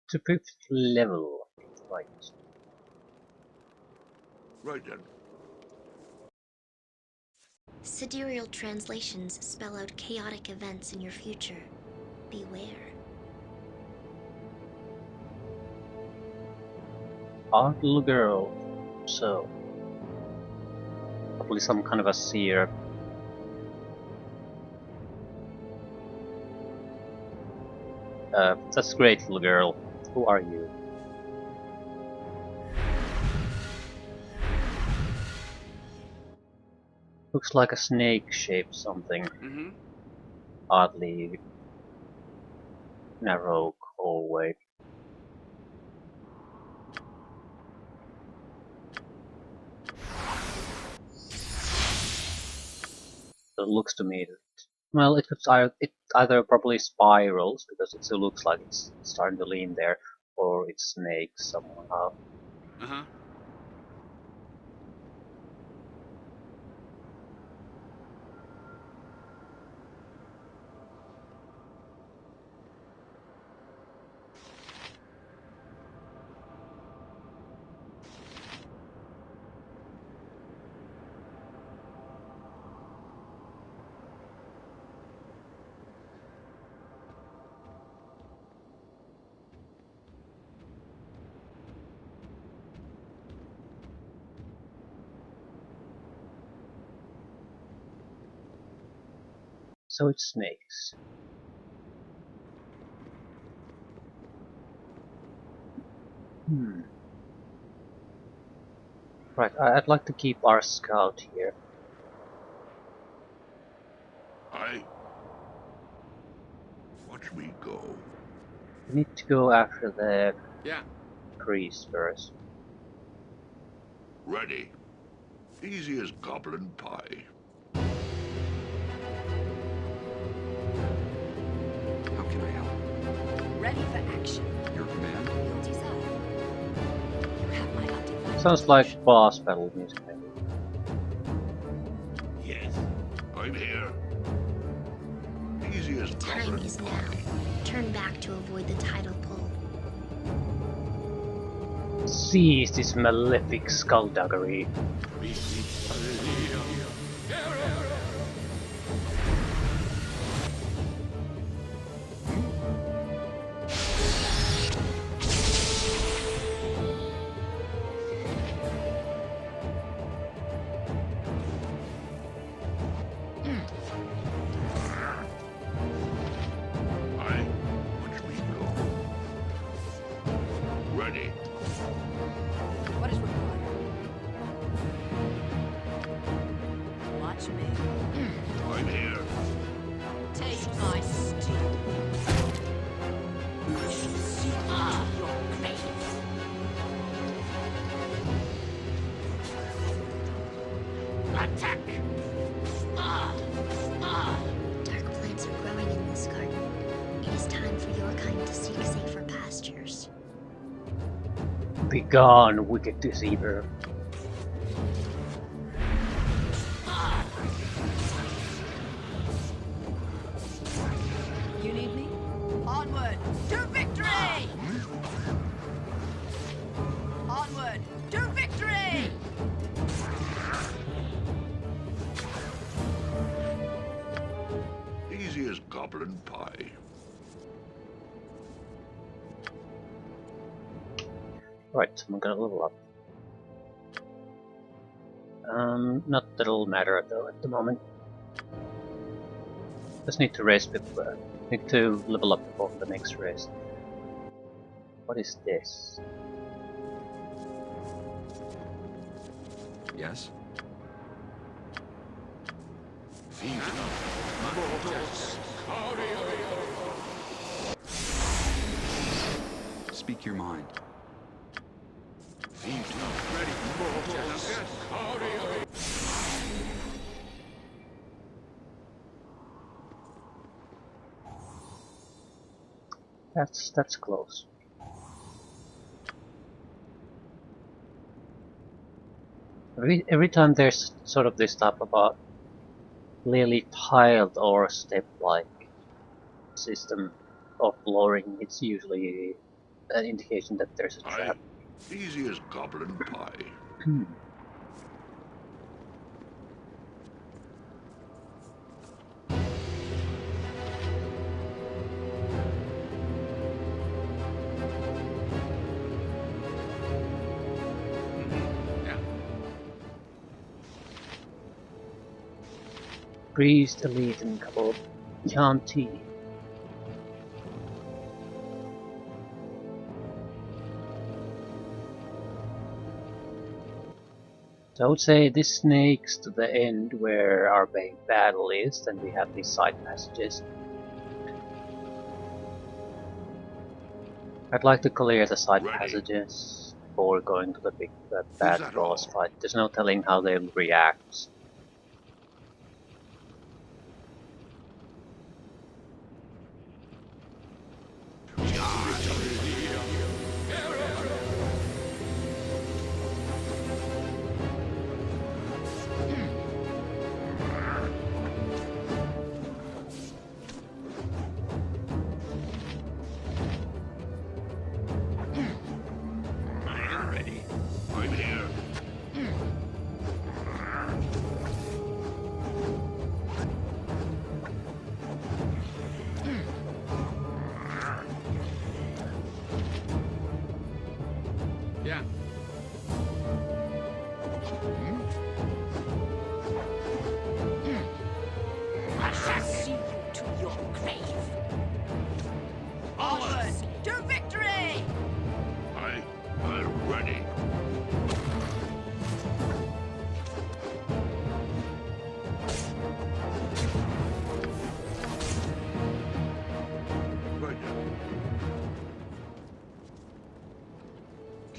to 5th level. Right. Right then. Sidereal translations spell out chaotic events in your future. Beware. Art little girl. So. Probably some kind of a seer. That's great, little girl. Who are you? Looks like a snake-shaped something. Mm-hmm. Oddly narrow hallway. So it looks to me that, well, it either probably spirals because it still looks like it's starting to lean there, or it snakes somehow. Uh-huh. So it snakes. Right, I'd like to keep our scout here. Watch me go. We need to go after the Yeah. priest first. Ready. Easy as goblin pie. How can I help? Ready for action. Your command? You'll decide. You have my undivided Sounds attention. like boss battle music maybe. Yes. I'm here. Easy as Time goblin is now. pie. Turn back to avoid the tidal pull. Seize this malefic skullduggery. Watch me go. Ready. What is required? Watch me. I'm here. Take my steel. See your grave. Attack! Dark plants are growing in this garden. It is time for your kind to seek safer pastures. Begone, wicked deceiver. You need me? Onward to victory! Onward to victory! Easy as goblin pie. Right, I'm gonna level up. Not that it'll matter though at the moment. Just need to race before, need to level up before the next race. What is this? Yes? Speak your mind. That's close. Every time there's sort of this type of a clearly tiled or step-like system of flooring, it's usually an indication that there's a Aye. trap. Easy as goblin pie. Priest, elite, and a couple of yuan-ti. So I would say this snakes to the end where our main battle is, then we have these side passages. I'd like to clear the side Ready. passages before going to the big Is bad that boss all? fight. There's no telling how they'll react. I'm ready. I'm here. Yeah. I shall see you to your grave. Onward to victory! I'm ready. Right now.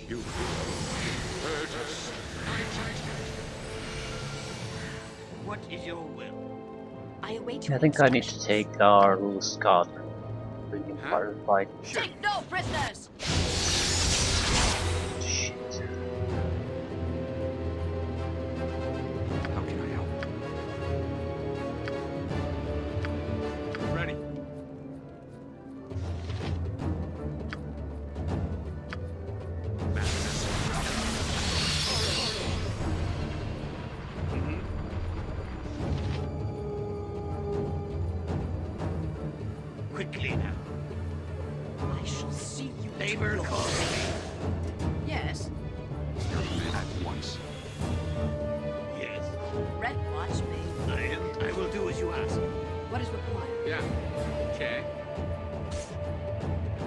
You hurt us. What is your will? I await I your think I need to instructions. take our little scout and bring him Huh? part of the fight. Take no prisoners! Shit. How can I help? Ready. Quickly now. I shall see you Labor to your calls me. Yes, At once. Yes. Red, watch me. I will do as you ask. What is required? Yeah. Okay.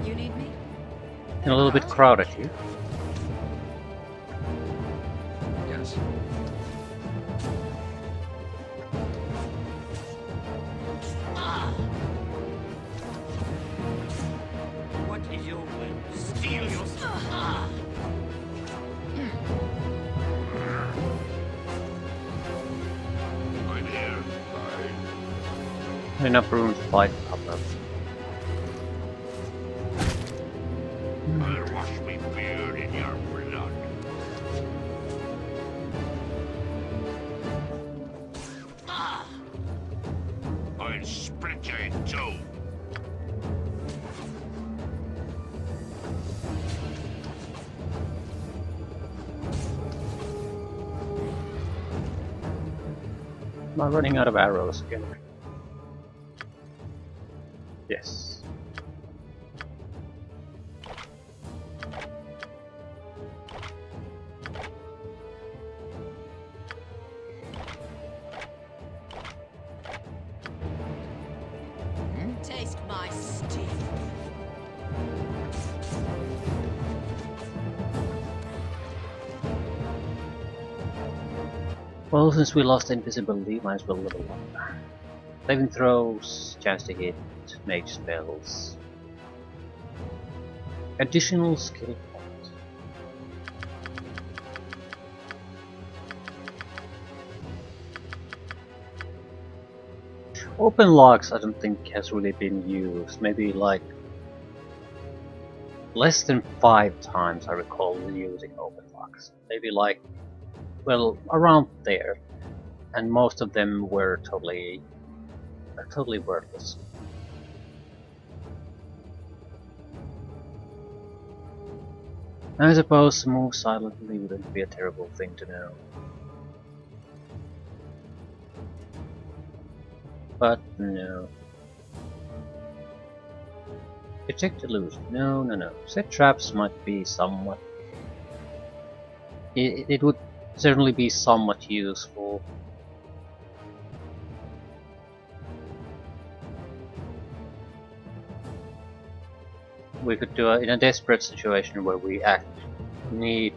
You need me? And a little bit crowded here. Yes. What is your will? Steal your stuff. I'm here. Enough room to fight a couple of. I'll wash me beard in your blood. I'll split you in two. Am I running out of arrows again? Yes. Taste my steel. Well, since we lost invisibility, might as well level up. Saving throws, chance to hit, mage spells. Additional skill points. Open locks I don't think has really been used. Maybe like less than 5 times I recall using open locks. Maybe like, well, around there. And most of them were totally worthless. I suppose move silently wouldn't be a terrible thing to know. But no. Detect illusion. No. Set traps might be somewhat... It would certainly be somewhat useful. We could do in a desperate situation where we need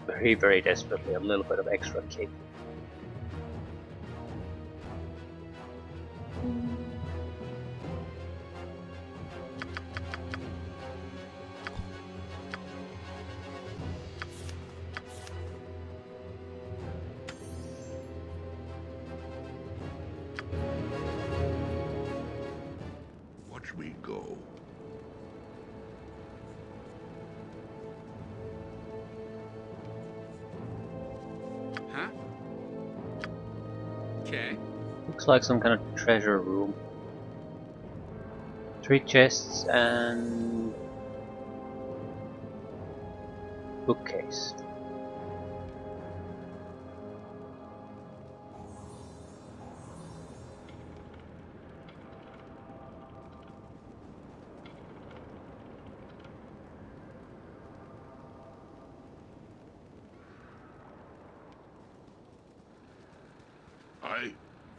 very desperately a little bit of extra kick. Watch me go. Huh? Okay. Looks like some kind of treasure room. 3 chests and bookcase.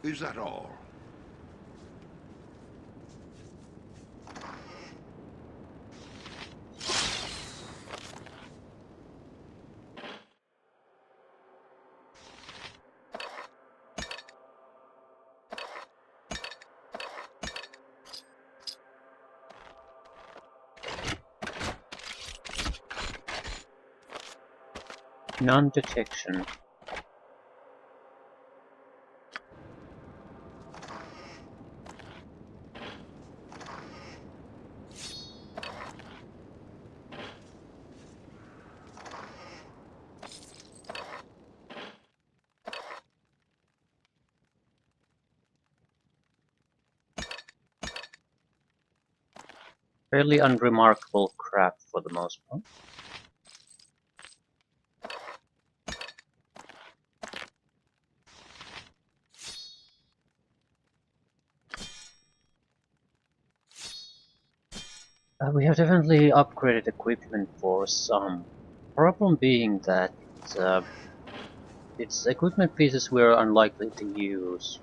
Is that all? Non-detection. Fairly unremarkable crap for the most part. We have definitely upgraded equipment for some. Problem being that it's equipment pieces we're unlikely to use.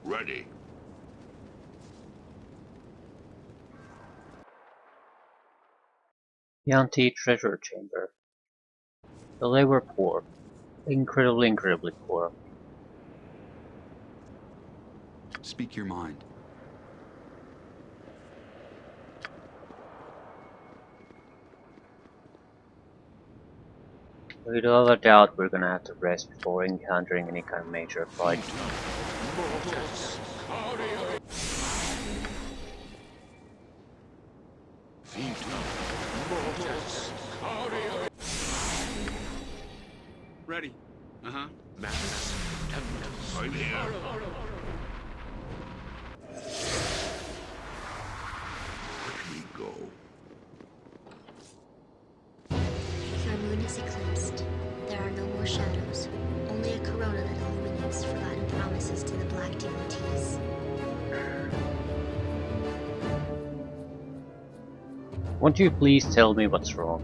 Ready. Yuan-ti treasure chamber. So they were poor. Incredibly poor. Speak your mind. Without a doubt we're gonna have to rest before encountering any kind of major fight. Ready. Uh-huh. I'm here. Watch me go. Your moon is eclipsed. There are no more shadows. Only a corona that illuminates forgotten promises to the black devotees. Won't you please tell me what's wrong?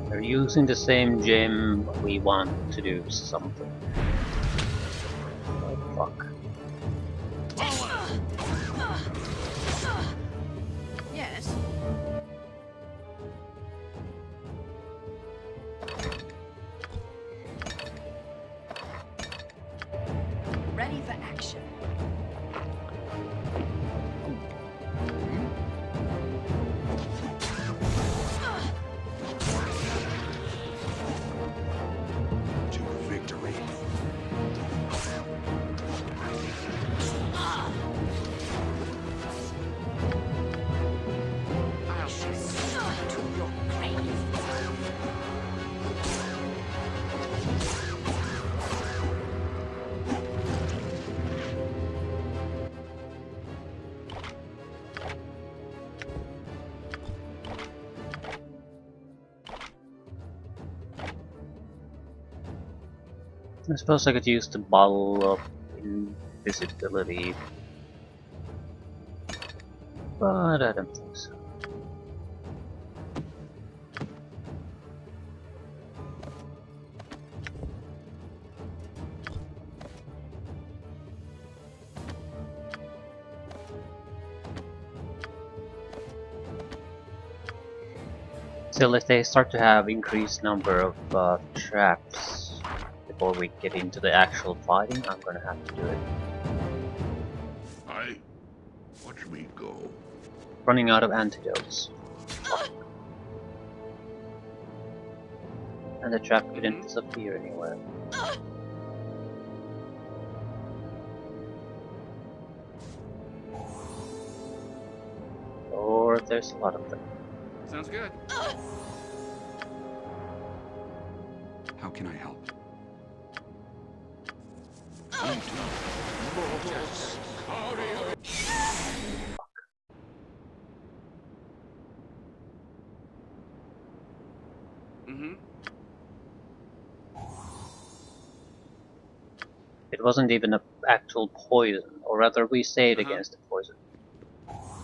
They're using the same gem, but we want to do something. Oh fuck. Yes. Ready for action. I suppose I could use the bottle of invisibility, but I don't think so. Still, if they start to have increased number of traps before we get into the actual fighting, I'm gonna have to do it. Watch me go. Running out of antidotes. And the trap didn't disappear anywhere. Or there's a lot of them. Sounds good. How can I help? Mm-hmm. It wasn't even an actual poison, or rather we saved against the poison.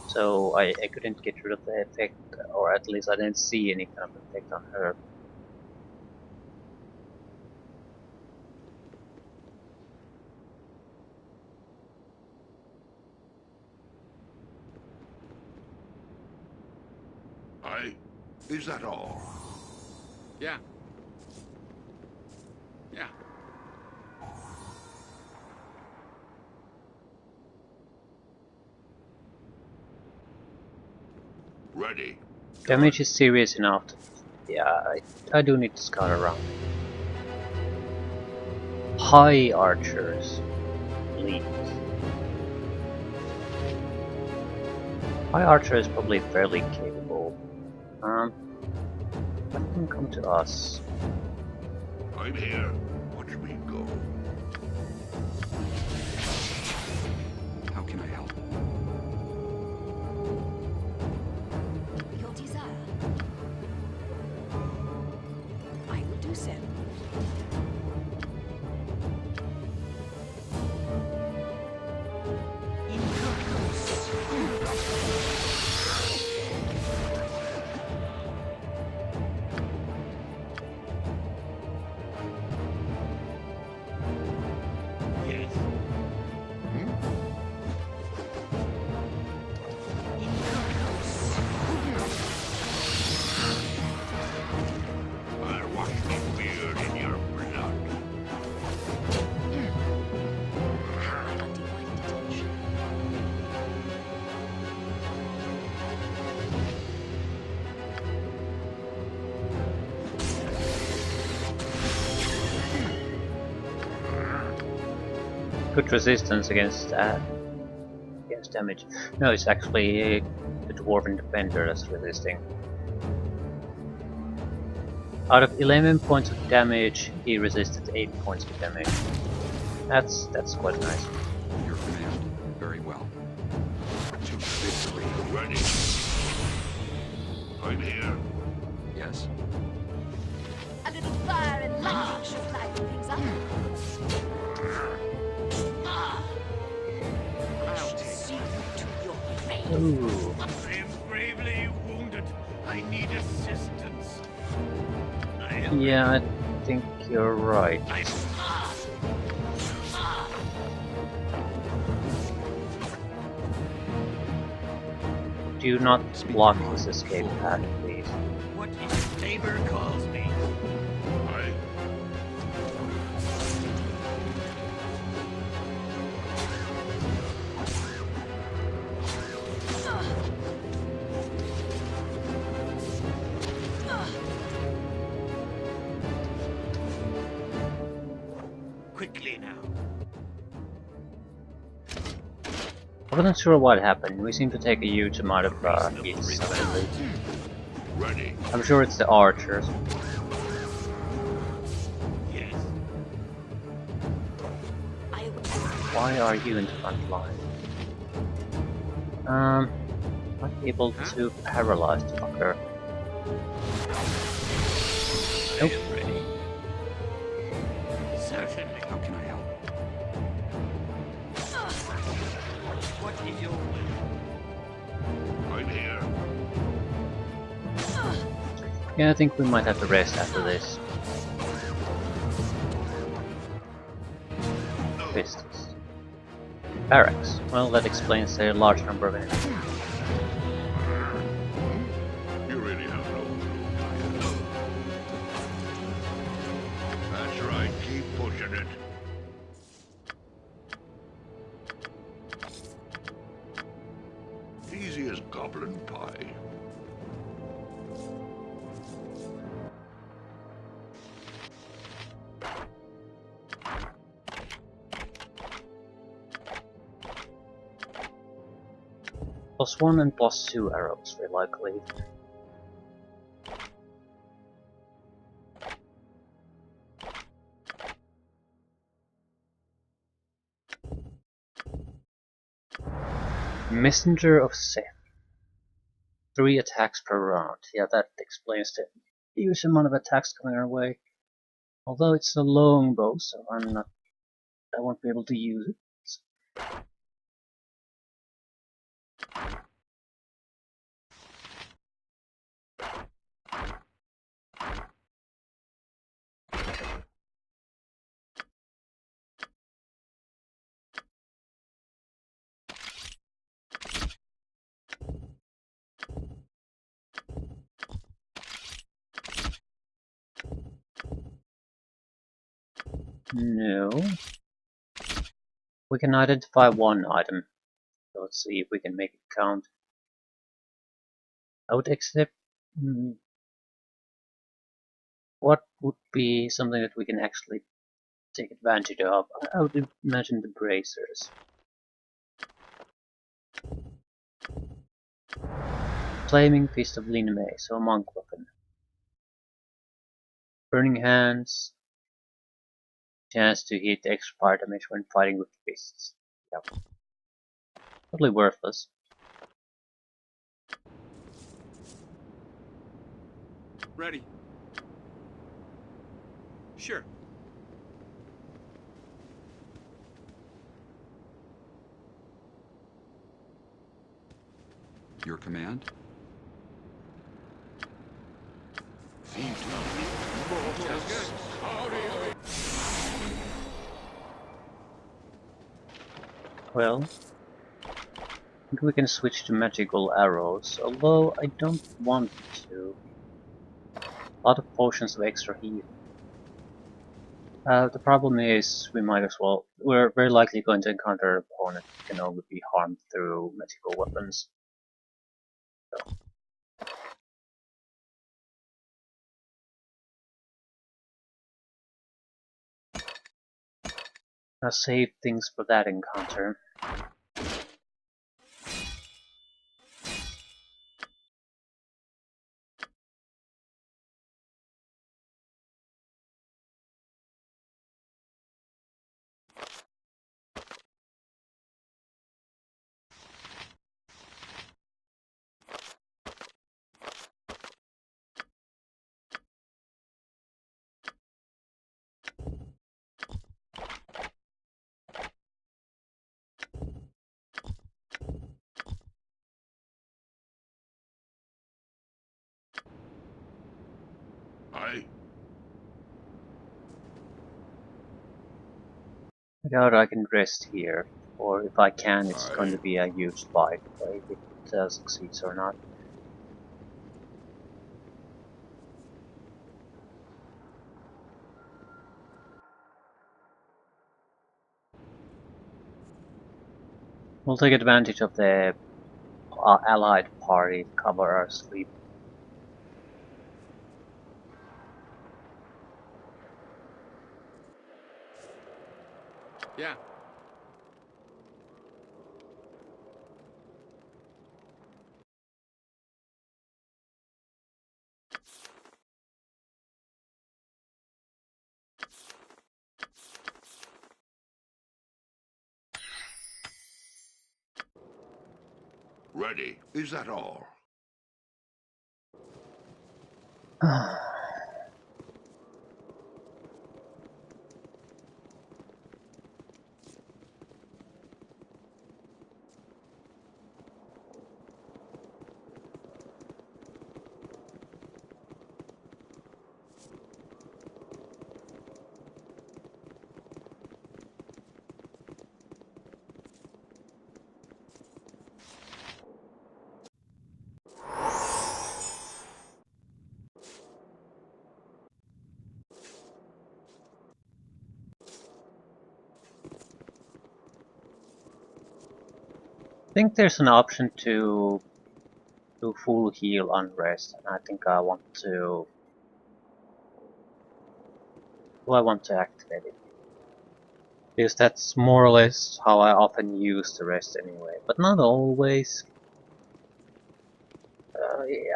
So I couldn't get rid of the effect, or at least I didn't see any kind of effect on her. Is that all? Yeah. Yeah. Ready. Damage is serious enough. Yeah, I do need to scout around. High archers. Please. High archer is probably fairly capable. Let them come to us. I'm here. Watch me go. How can I help? Your desire. I will do so. Yes. I'll wash the beard in your blood. My undivided attention. Good resistance against damage. No, it's actually the dwarven defender that's resisting. Out of 11 points of damage, he resisted 8 points of damage. That's quite nice. Your command. Very well. To victory. Ready. I'm here. Yes. A little fire and lightning should lighten things up. I'll see you to your fate. Ooh. I am gravely wounded. I need assistance. I am. Yeah, I think you're right. Do not block his escape path, please. What his neighbor calls me. I. Quickly now. I wasn't sure what happened. We seem to take a huge amount of hits suddenly. Ready. I'm sure it's the archers. Yes. I will. Why are you in the front line? Not able to paralyze the fucker. I Nope. am ready. Certainly. How can I help? What is your will? I'm here. Yeah, I think we might have to rest after this. Pistols. Barracks. Well, that explains the large number of enemies. You really have no clue. That's right, keep pushing it. Easy as goblin pie. +1 and +2 arrows, very likely. Messenger of Seth. 3 attacks per round. Yeah, that explains the huge amount of attacks coming our way. Although it's a longbow, so I won't be able to use it. No. We can identify one item. So let's see if we can make it count. I would accept... what would be something that we can actually take advantage of? I would imagine the bracers. Flaming Fist of Yxunomei, so a monk weapon. Burning Hands. Chance to hit extra fire damage when fighting with fists. Yep. Totally worthless. Ready. Sure. Your command? Well, I think we can switch to magical arrows, although I don't want to. A lot of potions of extra heal. The problem is we might as well. We're very likely going to encounter an opponent who can only be harmed through magical weapons. So. I'll save things for that encounter. I doubt I can rest here, or if I can, it's going to be a huge fight, if it succeeds or not. We'll take advantage of the allied party to cover our sleep. Yeah. Ready. Is that all? think there's an option to do full heal on rest, and I think I want to. Do I want to activate it? Because that's more or less how I often use the rest anyway, but not always.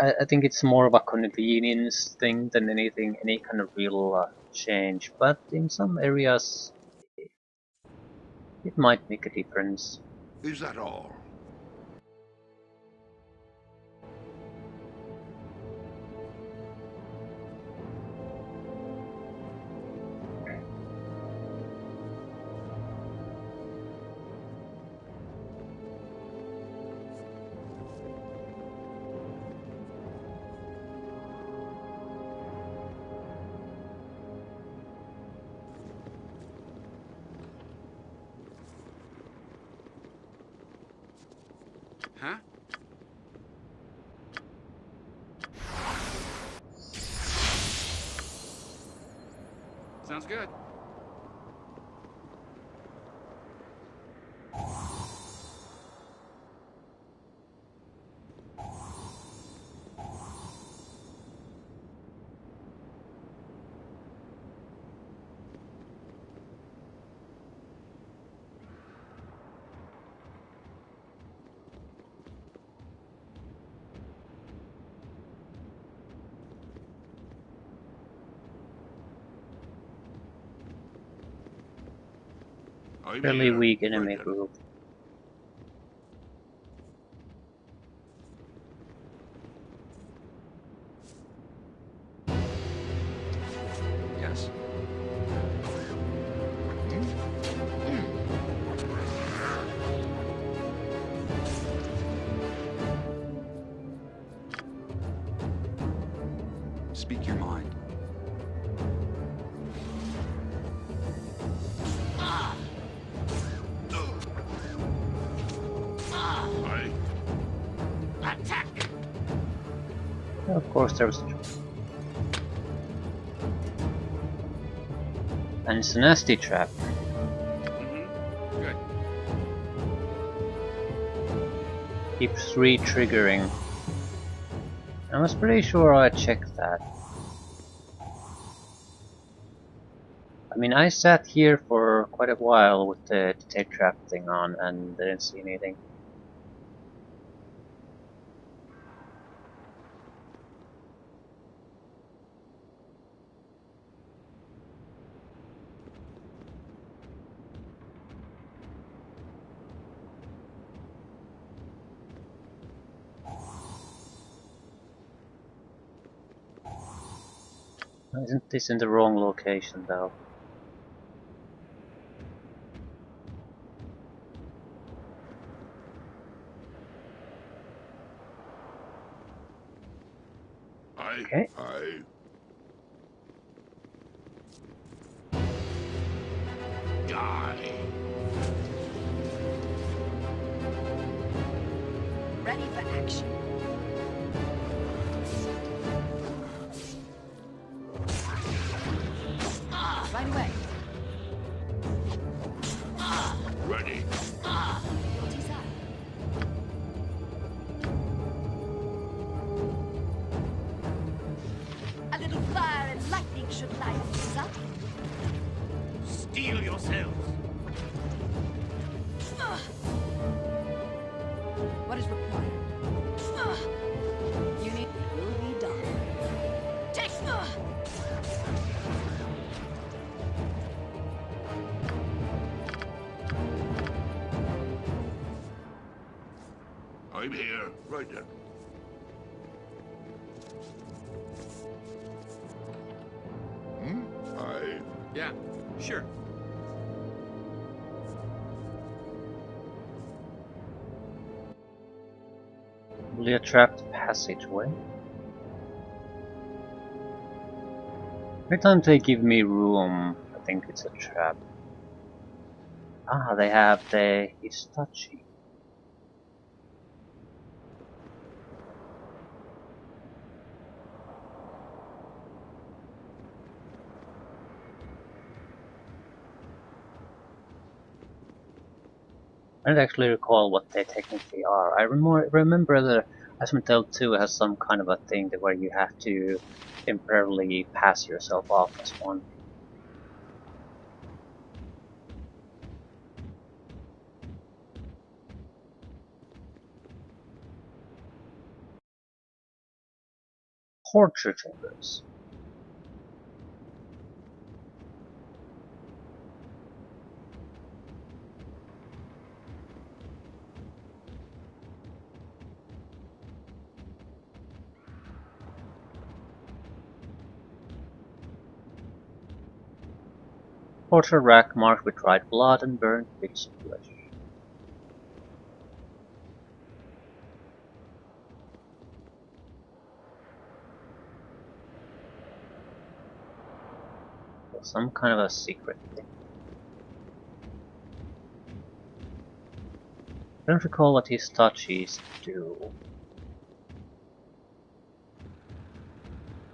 I think it's more of a convenience thing than anything, any kind of real change, but in some areas it might make a difference. Is that all? Huh? Sounds good. I'm Fairly here. weak Right enemy then. group. Yes. Speak your mind. I Attack! Of course there's... And it's a nasty trap. Mm-hmm. Good. Keeps re-triggering. I was pretty sure I checked that. I mean, I sat here for quite a while with the detect trap thing on and didn't see anything. Isn't this in the wrong location though? Okay. die. Ready for action. Right away. Ready. Loyalty's up. A little fire and lightning should light things up. Steel yourselves. What is required? You need will be done. Take I'm here. Right then. I Yeah, sure. Probably a trapped passageway. Every time they give me room, I think it's a trap. Ah, they have the Itachi. I don't actually recall what they technically are. I remember the Icewind Dale 2 has some kind of a thing that where you have to temporarily pass yourself off as one. Torture chambers. Torture rack marked with dried blood and burned bits of flesh. Some kind of a secret thing. I don't recall what his touchies do.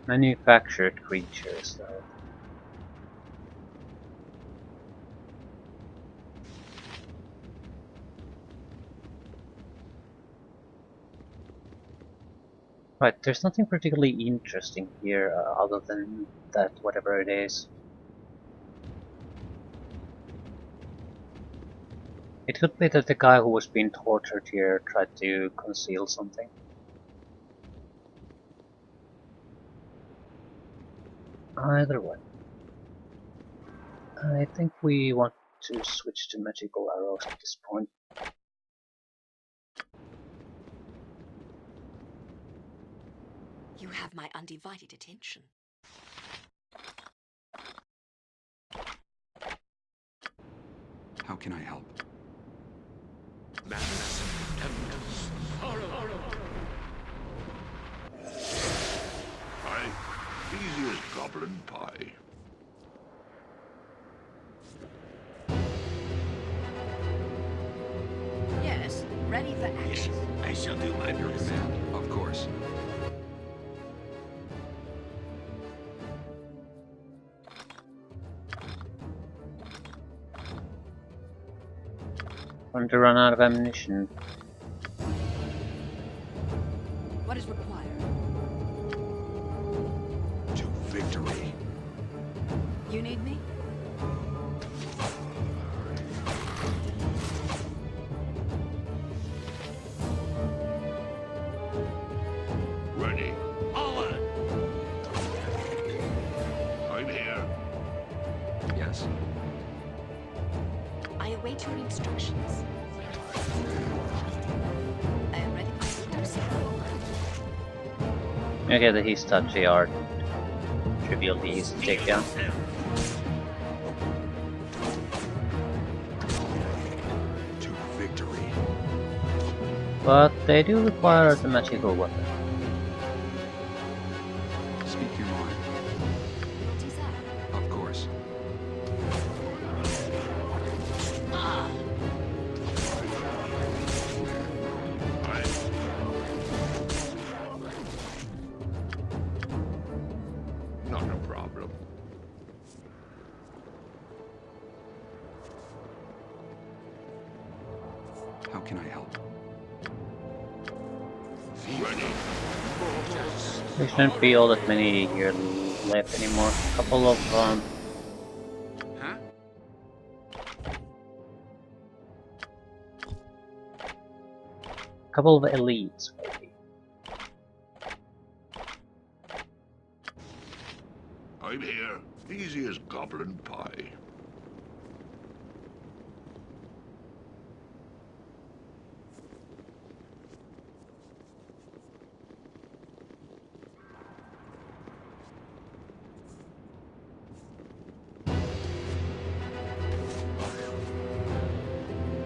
Manufactured creatures, though. Right, there's nothing particularly interesting here other than that whatever it is. It could be that the guy who was being tortured here tried to conceal something. Either way. I think we want to switch to magical arrows at this point. You have my undivided attention. How can I help? Madness, tenderness, sorrow. Easy as goblin pie. Yes, ready for action. I shall do my Your best. command, of course. Going to run out of ammunition. What is required? To victory. You need me? Ready. Onward! I'm here. Yes. I await your instructions. I am ready for dosing. Okay, the his touchy are trivially easy to take down. To victory. But they do require the magical weapon. Speak your mind. Desire. Of course. Not a problem. How can I help? Ready. There shouldn't be all that many here left anymore. A couple of Huh? elites maybe. I'm here. Easy as goblin pie.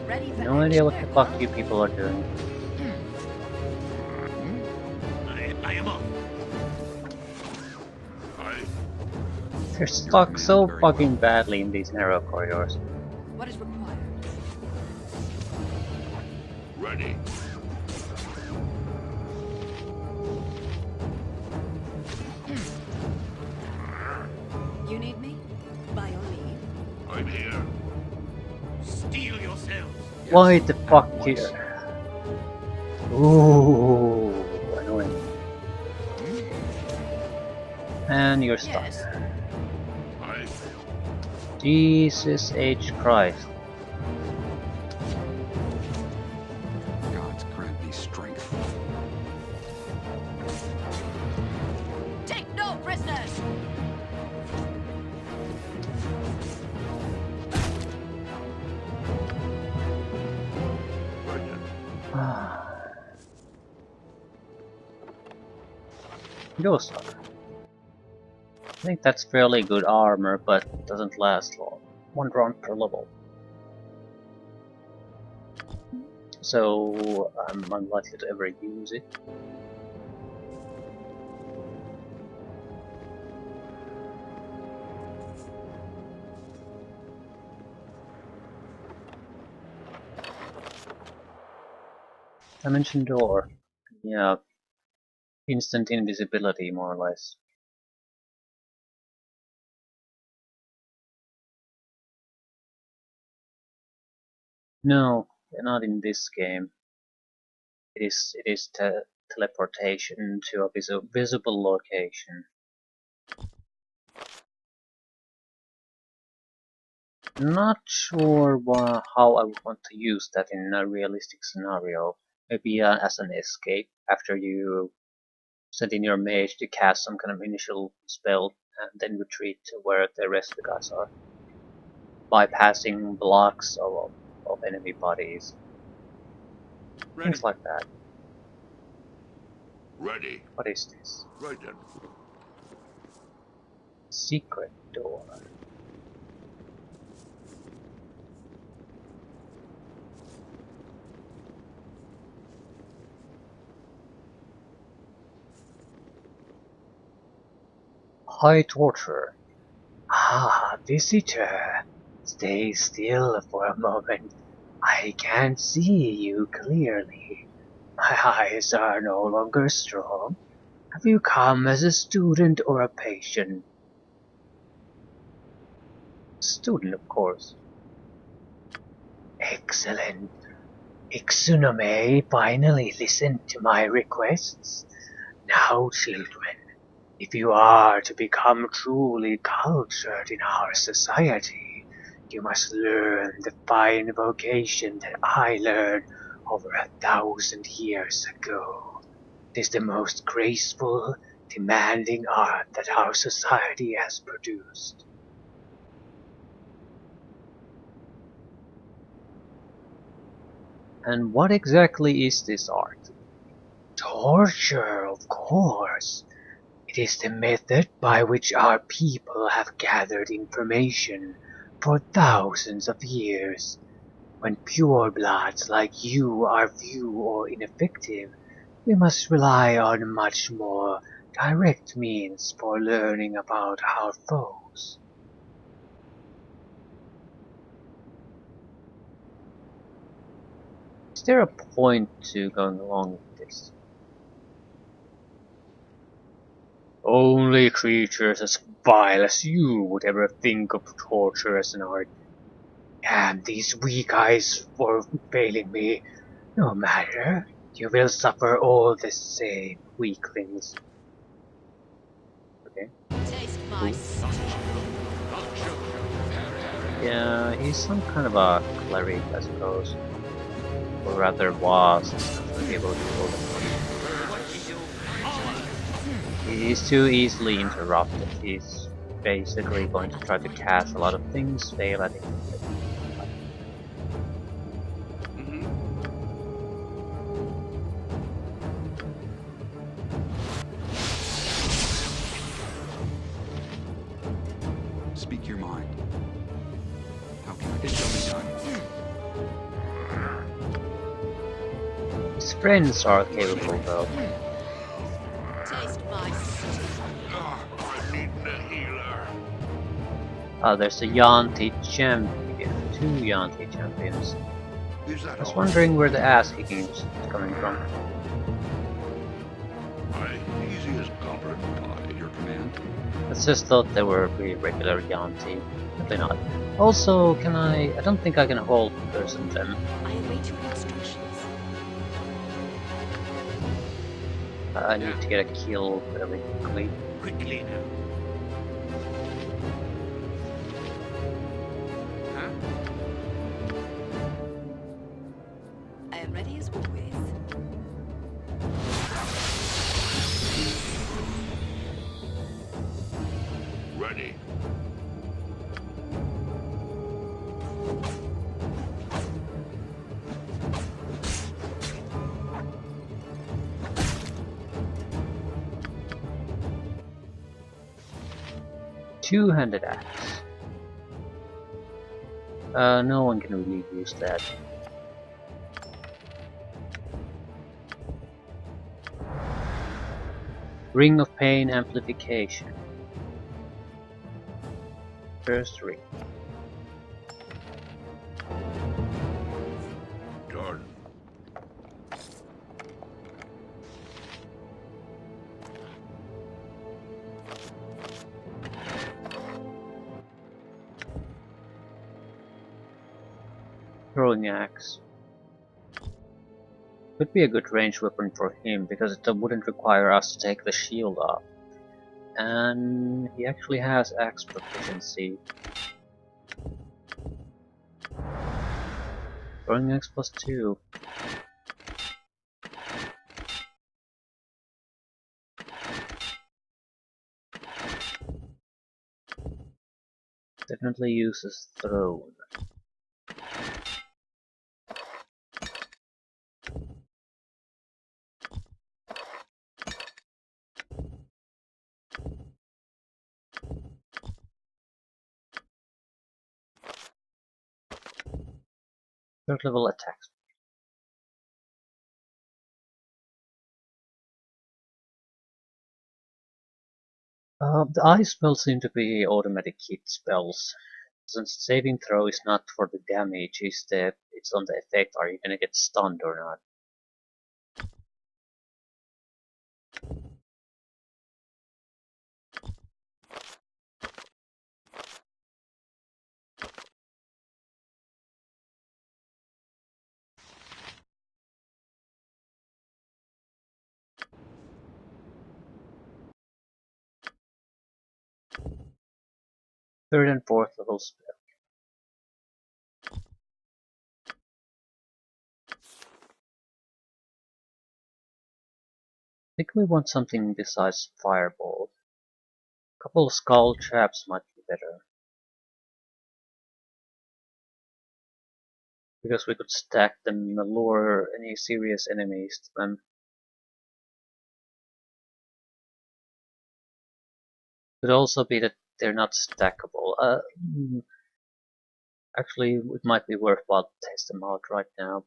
Ready for No idea what action. the fuck you people are doing. I am off. They're stuck so Very fucking badly in these narrow corridors. What is required? Ready. You need me? By all means. I'm here. Steel yourselves. Why the fuck here? Ooh, annoying. And you're stuck. Yes. I Jesus H. Christ. Gods grant me strength. Take no prisoners. right in. Ghost armor. I think that's fairly good armor, but doesn't last long. 1 round per level. So I'm unlikely to ever use it. Dimension door. Yeah. Instant invisibility, more or less. No, not in this game. It is teleportation to a visible location. Not sure how I would want to use that in a realistic scenario. Maybe as an escape after you send in your mage to cast some kind of initial spell and then retreat to where the rest of the guys are. Bypassing blocks of enemy bodies. Ready. Things like that. Ready. What is this? Right then. Secret door. High torture. Ah, visitor. Stay still for a moment. I can't see you clearly. My eyes are no longer strong. Have you come as a student or a patient? Student, of course. Excellent. Yxunomei finally listened to my requests. Now, children, if you are to become truly cultured in our society, you must learn the fine vocation that I learned over 1,000 years ago. It is the most graceful, demanding art that our society has produced. And what exactly is this art? Torture, of course. It is the method by which our people have gathered information for thousands of years. When purebloods like you are few or ineffective, we must rely on much more direct means for learning about our foes. Is there a point to going along with this? Only creatures as vile as you would ever think of torture as an art. And these weak eyes for failing me. No matter, you will suffer all the same, weaklings. Okay. Taste my sausage. Yeah, he's some kind of a cleric, I suppose. Or rather was, able to hold it. He's too easily interrupted. He's basically going to try to cast a lot of things, fail at it. Speak your mind. How can I get something done? His friends are capable though. Taste my sausage. I'm needing a healer. There's a yuan-ti champion. 2 yuan-ti champions. Is that I was all? wondering where the ass kicking is coming from. Aye, easy as copper and pie. At your command. command. I just thought they were be regular yuan-ti. Probably not. Also, can I don't think I can hold person them. I await your instructions. I need to get a kill fairly quickly. Quickly now. Huh? I am ready as always. Ready. Two-handed axe. No one can really use that. Ring of Pain Amplification. First ring. Done. Throwing axe. Could be a good range weapon for him because it wouldn't require us to take the shield off. And he actually has axe proficiency. Throwing axe +2. Definitely uses thrown. Third level attacks. The ice spells seem to be automatic hit spells. Since saving throw is not for the damage, it's on the effect. Are you gonna get stunned or not? Third and fourth level spell. I think we want something besides fireball. A couple of skull traps might be better. Because we could stack them and lure any serious enemies to them. Could also be that they're not stackable. Actually, it might be worthwhile to test them out right now.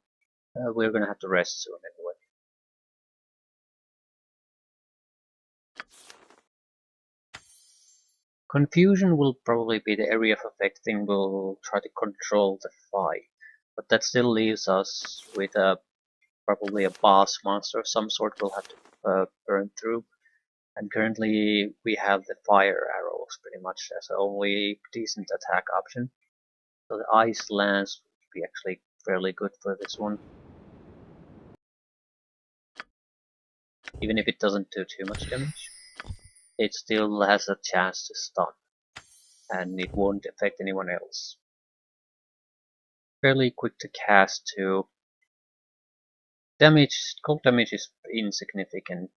We're gonna have to rest soon anyway. Confusion will probably be the area of effect thing will try to control the fight. But that still leaves us with probably a boss monster of some sort we'll have to burn through. And currently we have the fire arrows pretty much as the only decent attack option. So the ice lance would be actually fairly good for this one. Even if it doesn't do too much damage, it still has a chance to stun. And it won't affect anyone else. Fairly quick to cast too. Damage, cold damage is insignificant.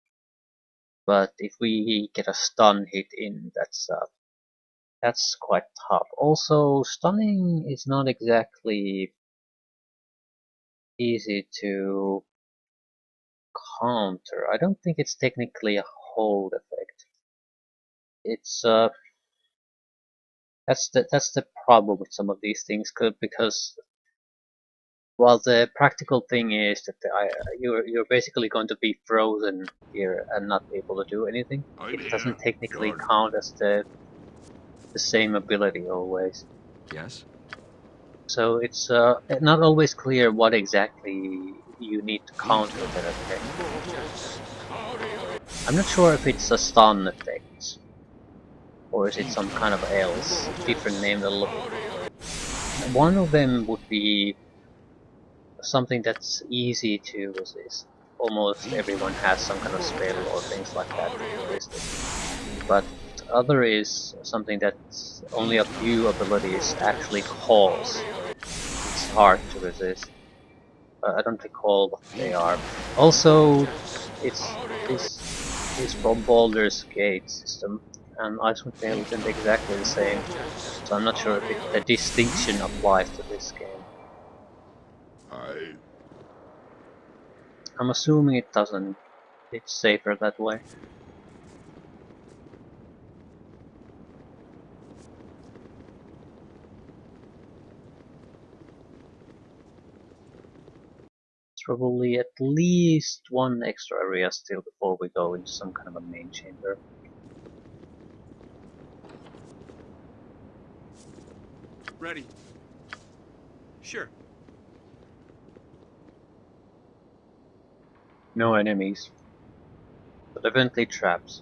But if we get a stun hit in, that's quite tough. Also, stunning is not exactly easy to counter. I don't think it's technically a hold effect. It's that's the problem with some of these things, because while the practical thing is that you're basically going to be frozen here and not be able to do anything, it doesn't technically count as the same ability always. Yes? So it's not always clear what exactly you need to counter that effect. I'm not sure if it's a stun effect, Or is it some kind of else, different name? One of them would be something that's easy to resist. Almost everyone has some kind of spell or things like that to resist it. But the other is something that only a few abilities actually cause. It's hard to resist. I don't recall what they are. Also, it's this is from Baldur's Gate system, and Icewind Dale isn't exactly the same. So I'm not sure if the distinction applies to this game. I'm assuming it doesn't. It's safer that way. Probably at least one extra area still before we go into some kind of a main chamber. Ready. Sure. No enemies, but eventually traps.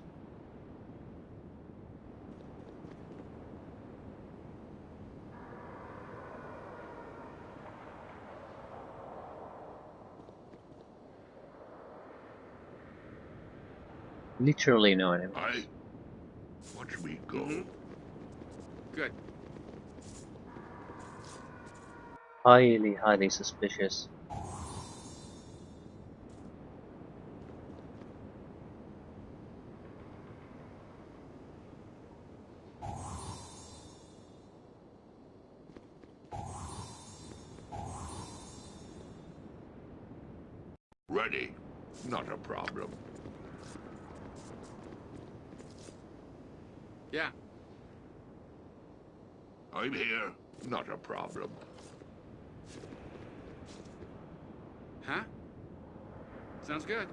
Literally no enemies. Watch me go. Mm-hmm. Good. Highly, highly suspicious. Ready. Not a problem. Yeah. I'm here. Not a problem. Huh? Sounds good.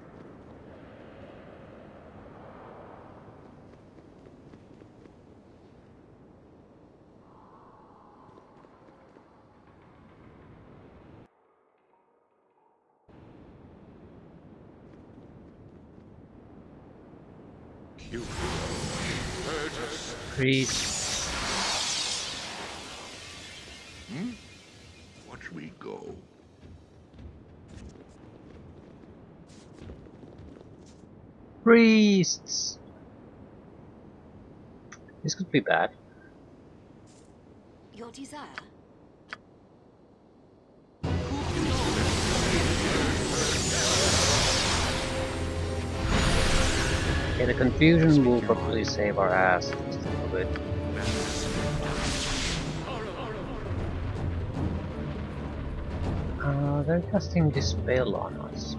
You Priest. watch me go. Priests! This could be bad. Your desire? Okay, the confusion will probably save our ass just a little bit. They're casting Dispel on us.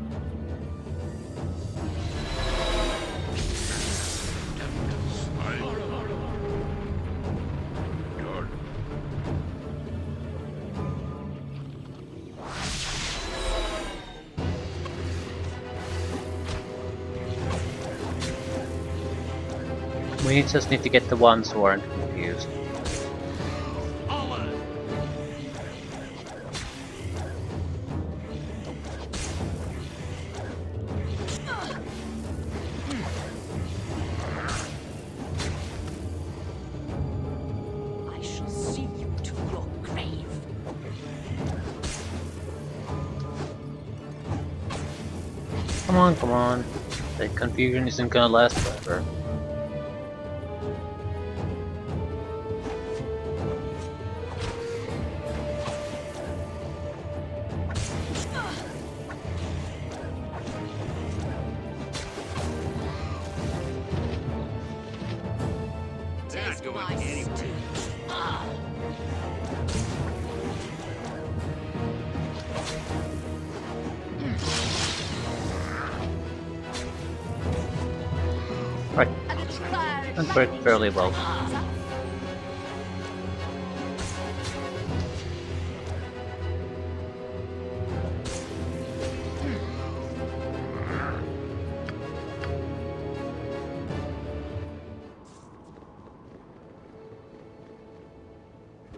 We just need to get the ones who aren't confused. I shall see you to your grave. Come on, come on. The confusion isn't gonna last forever. Taste my stew. Ah. Right, A little fire and that worked fairly well.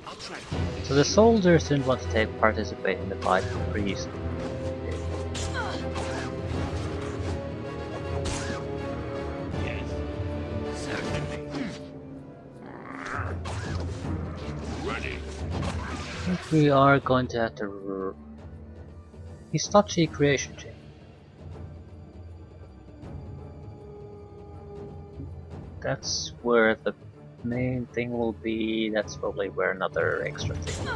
I'll try. So the soldiers didn't want to participate in the fight for priest. Yes. Certainly. we are going to have to... Hitachi creation chain. That's where the main thing will be. That's probably where another extra thing.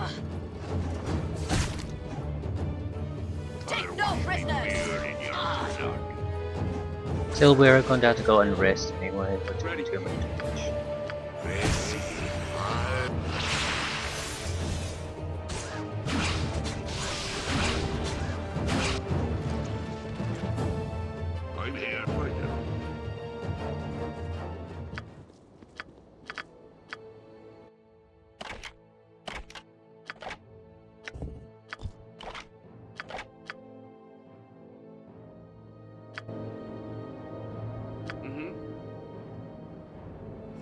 Take no prisoners! Still, we're going to have to go and rest anyway, but too much. I'm here, fighter.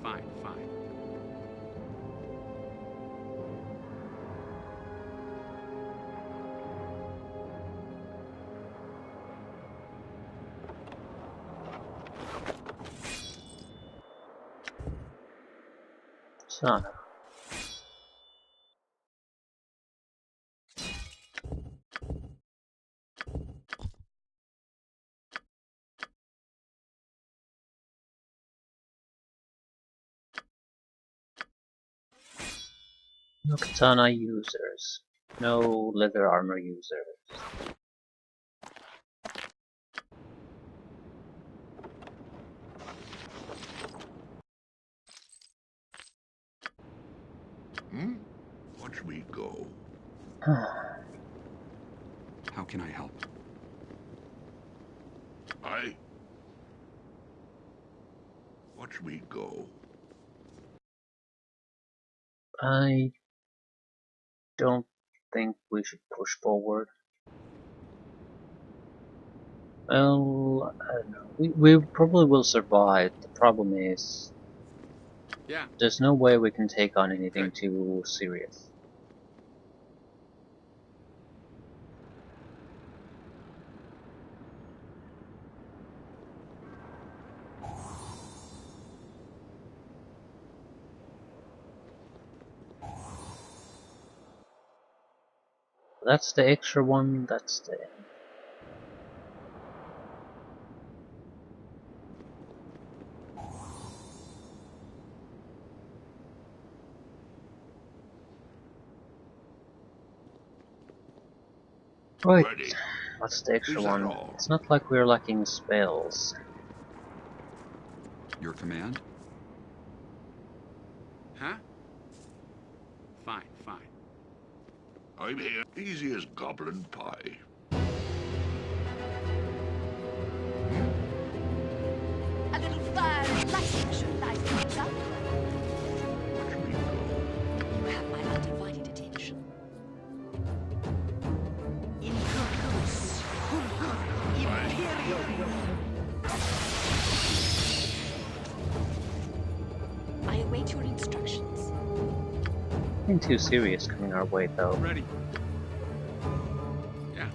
Fine, fine. Sana. No katana users. No leather armor users. Watch me go. How can I help? Watch me go. I don't think we should push forward. Well, I don't know. We probably will survive. The problem is, Yeah. there's no way we can take on anything too serious. That's the extra one, that's the... Right, Ready. that's the extra Is that one. all? It's not like we're lacking spells. Your command? Huh? Fine, fine. I'm here. Easy as goblin pie. A little fire and lightning should light things up. Watch me go. You have my undivided attention. I await your instructions. Nothing too serious coming our way though. Ready. Yeah.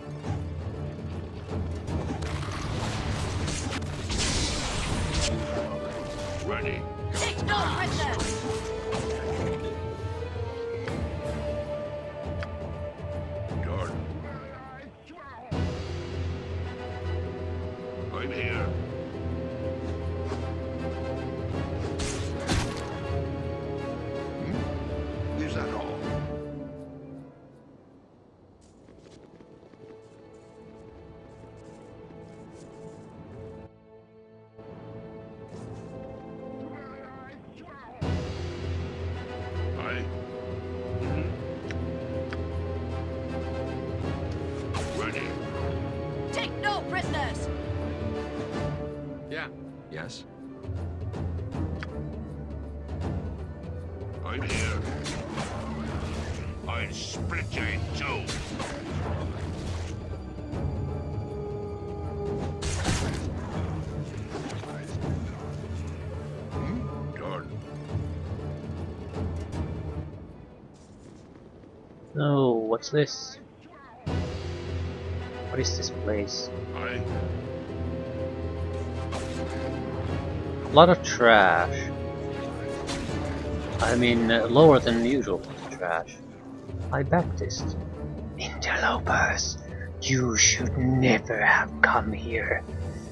Ready. Take no prisoners! Done. I'm here. Is that all? Ready. Take no prisoners! Yeah. Yes. I'm here. I'll split you in two. Done. No, what's this? What is this place? I A lot of trash. I mean, lower than usual trash. High Baptist. Interlopers, you should never have come here.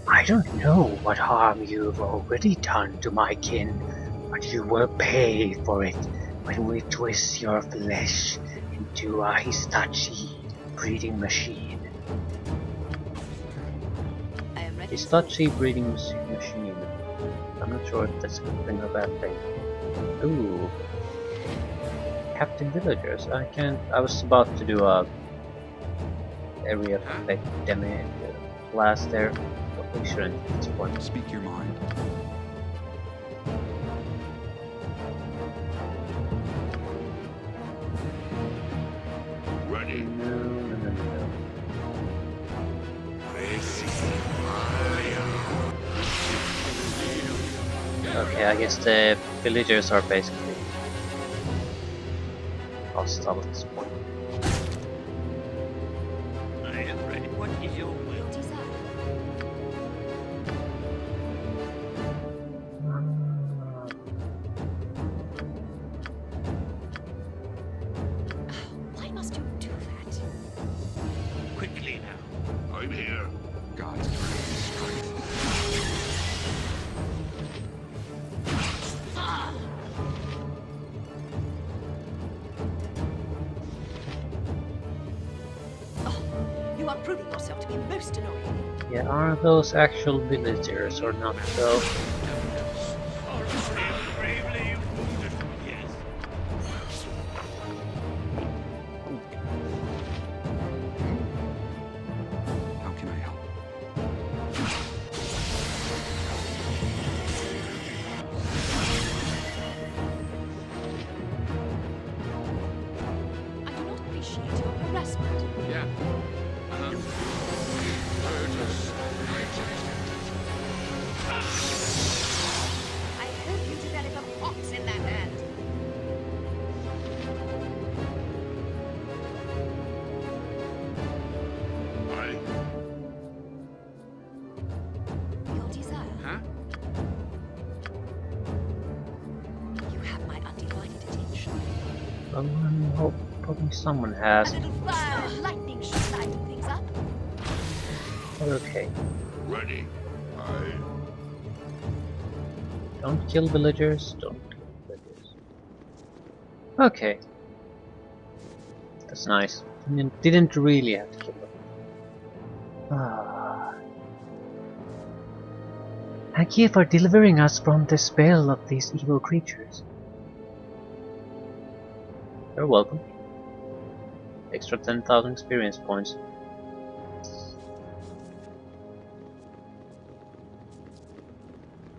I don't know what harm you've already done to my kin, but you will pay for it when we twist your flesh into a Histachi breeding machine. I am ready. Histachi breeding machine. I'm not sure if that's a good thing or a bad thing. Ooh. Captain Villagers. I was about to do a area effect damage blast there, but we shouldn't at this point. Speak your mind. Ready? No. I see. Okay, I guess the villagers are basically hostile at this point. I am ready. What is your will? Desire. Why must you do that? Quickly now. I'm here. God's greatest strength. You are proving yourself to be most annoying. Yeah, are those actual villagers or not though? Bravely wounded. Yes. How can I help? I do not appreciate your harassment. Yeah. I hope you develop a fox in that hand. Your desire. Huh? You have my undivided attention. I'm hoping someone A has. little fire and lightning should lighten things up. Okay, Ready? don't kill villagers. Don't kill villagers. Okay, that's nice. Didn't really have to kill them. Ah. Thank you for delivering us from the spell of these evil creatures. You're welcome. Extra 10,000 experience points.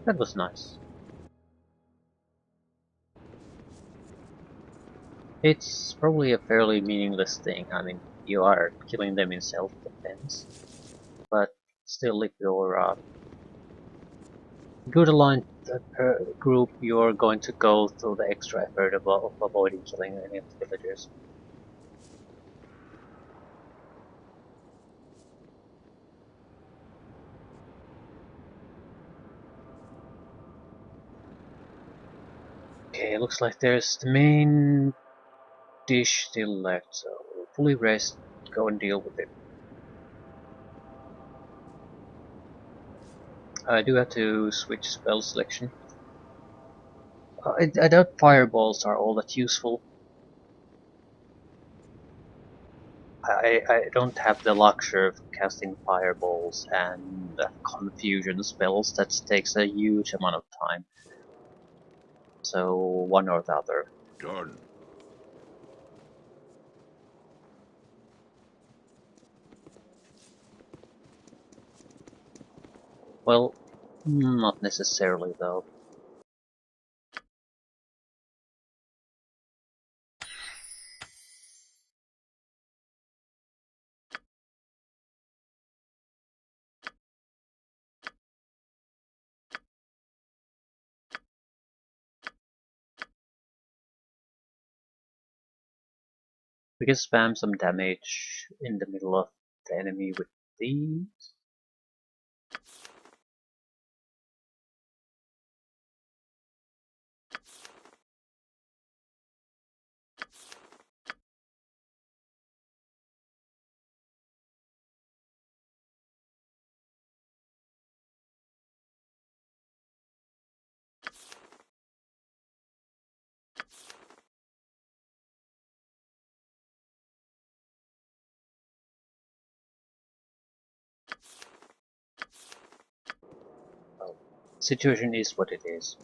That was nice. It's probably a fairly meaningless thing. I mean, you are killing them in self-defense. But still, if you're good aligned group, you're going to go through the extra effort of avoiding killing any of the villagers. Okay, looks like there's the main dish still left, so we'll fully rest, go and deal with it. I do have to switch spell selection. I doubt fireballs are all that useful. I don't have the luxury of casting fireballs and confusion spells. That takes a huge amount of time. So one or the other. Done. Well, not necessarily though. We can spam some damage in the middle of the enemy with these. Situation is what it is.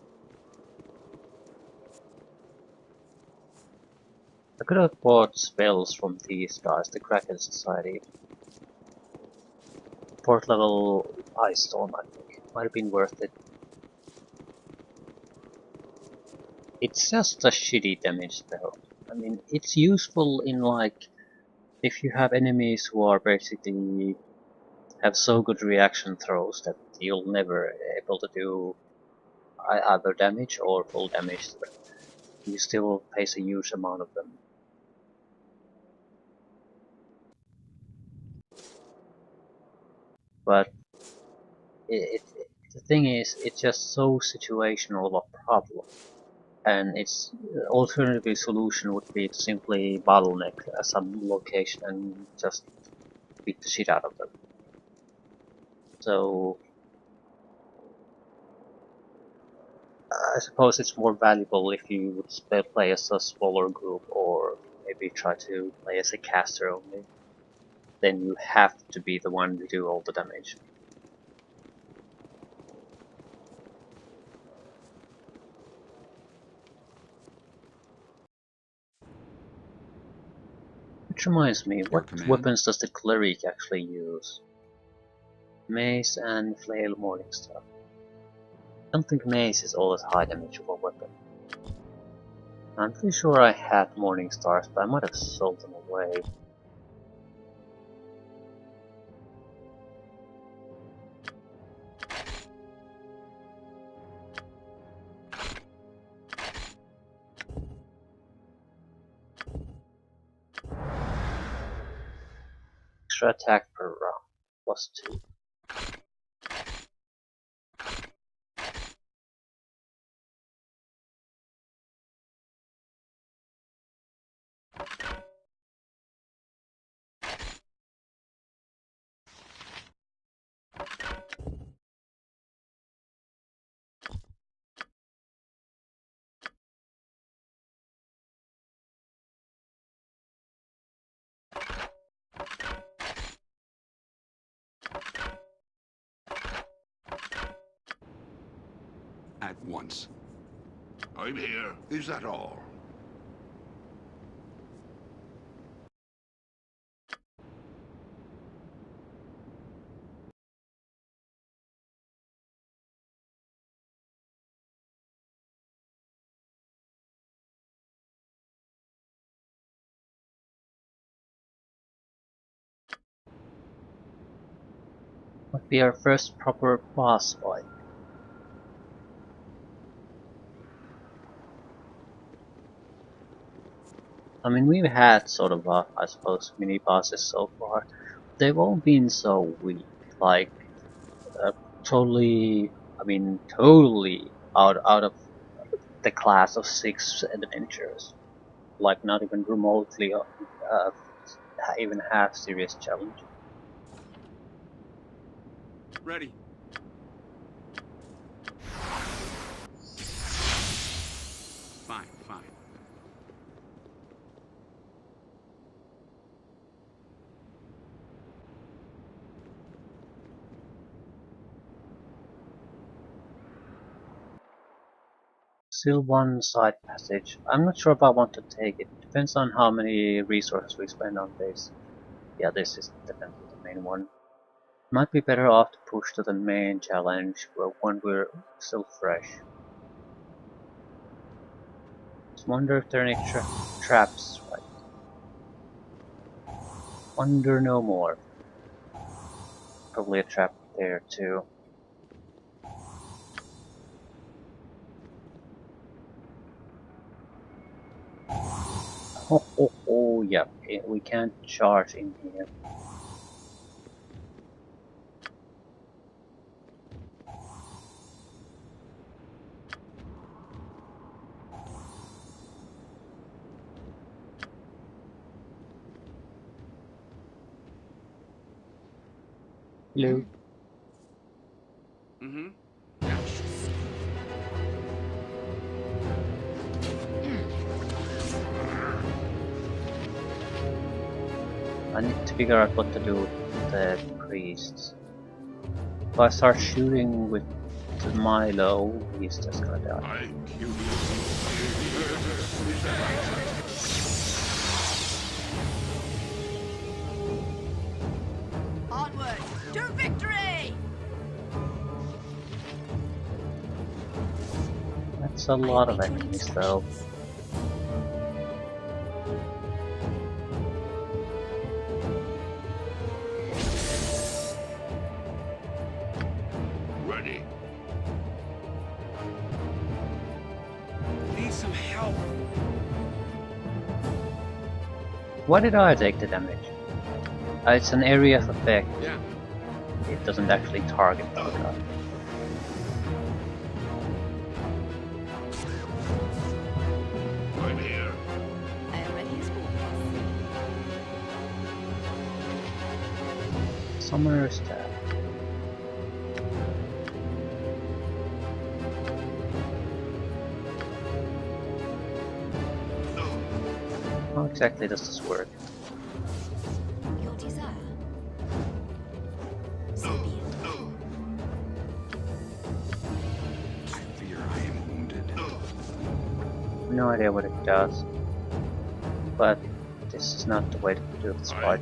I could have bought spells from these guys, the Kraken Society. 4th level Ice Storm, I think. Might have been worth it. It's just a shitty damage spell. I mean, it's useful in like, if you have enemies who are basically have so good reaction throws that you'll never able to do either damage or full damage to them. You still face a huge amount of them. But the thing is, it's just so situational of a problem. And its alternative solution would be to simply bottleneck some location and just beat the shit out of them. So I suppose it's more valuable if you would play as a smaller group, or maybe try to play as a caster only. Then you have to be the one to do all the damage. Which reminds me, what weapons does the cleric actually use? Mace and flail Morningstar. I don't think mace is always high damage of a weapon. I'm pretty sure I had Morningstars, but I might have sold them away. Extra attack per round, +2. At once. I'm here. Is that all? Might be our first proper boss fight. I mean, we've had sort of, I suppose, mini bosses so far. They've all been so weak, like totally out of the class of 6 adventures. Like not even remotely, even half serious challenge. Ready. Fine, fine. Still one side passage. I'm not sure if I want to take it. Depends on how many resources we spend on this. Yeah, this is definitely the main one. Might be better off to push to the main challenge when we're still fresh. Just wonder if there are any traps, right? Wonder no more. Probably a trap there too. Oh, yeah, we can't charge in here. Hello. Mm-hmm. I need to figure out what to do with the priests. If I start shooting with to Milo, he's just gonna die. I... Onward to victory! That's a lot of enemies though. Ready. Need some help. Why did I take the damage? It's an area of effect. Yeah. It doesn't actually target the guy. I'm here. I am ready as always. Summoner stab. How exactly does this work? Your desire. So be it. I fear I am wounded. No idea what it does. But this is not the way to do this fight.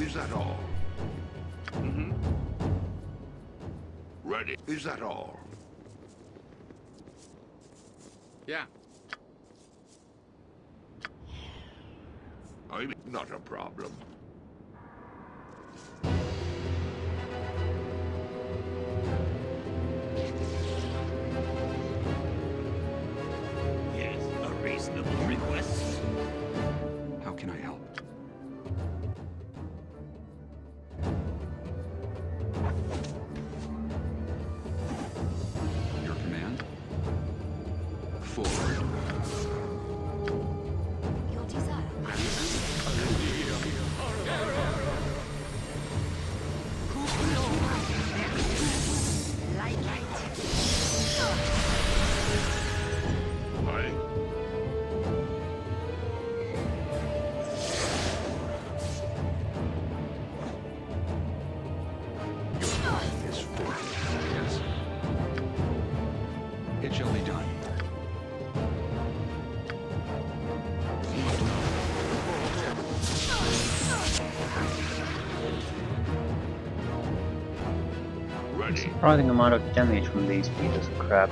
Is that all? Mm-hmm. Ready. Is that all? Yeah. I'm not a problem. Yes, a reasonable request. How can I help? Your command? Forward. Your desire. Light. I... Is forward. Yes. It shall be done. Ready. Surprising amount of damage from these pieces of crap.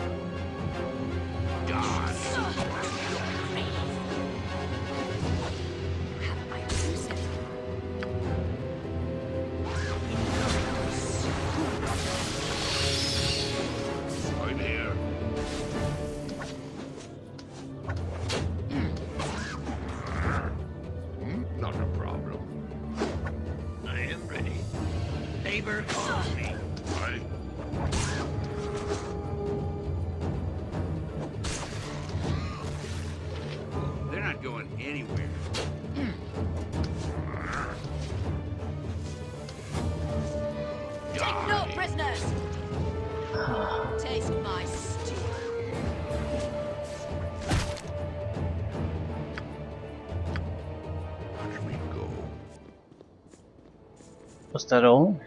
I'm here. Not a problem. I am ready. Neighbor calls me. I... They're not going anywhere. Take no prisoners. Taste my stew. Watch me go. Was that all?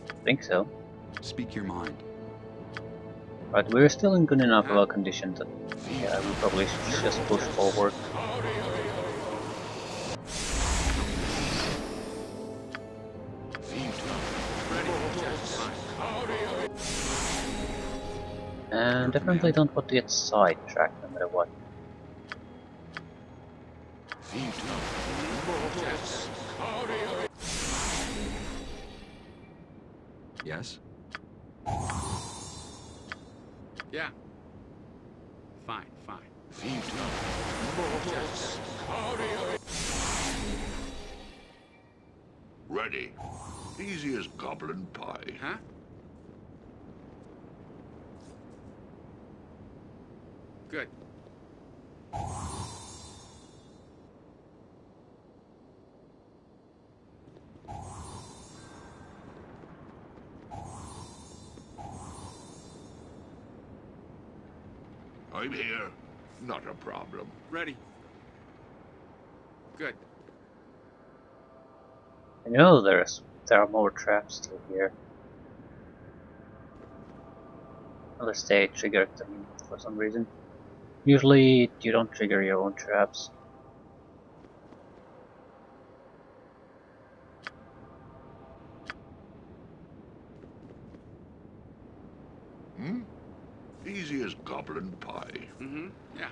I think so. Speak your mind. Right, we're still in good enough of a condition that yeah, we probably should just push forward. And definitely don't want to get sidetracked no matter what. Yes? Yeah. Fine. Ready. Easy as goblin pie. Huh? Good. I'm here. Not a problem. Ready. Good. I know there's there are more traps still here. Unless they triggered them for some reason. Usually you don't trigger your own traps. Easy as goblin pie. Mm-hmm. Yeah.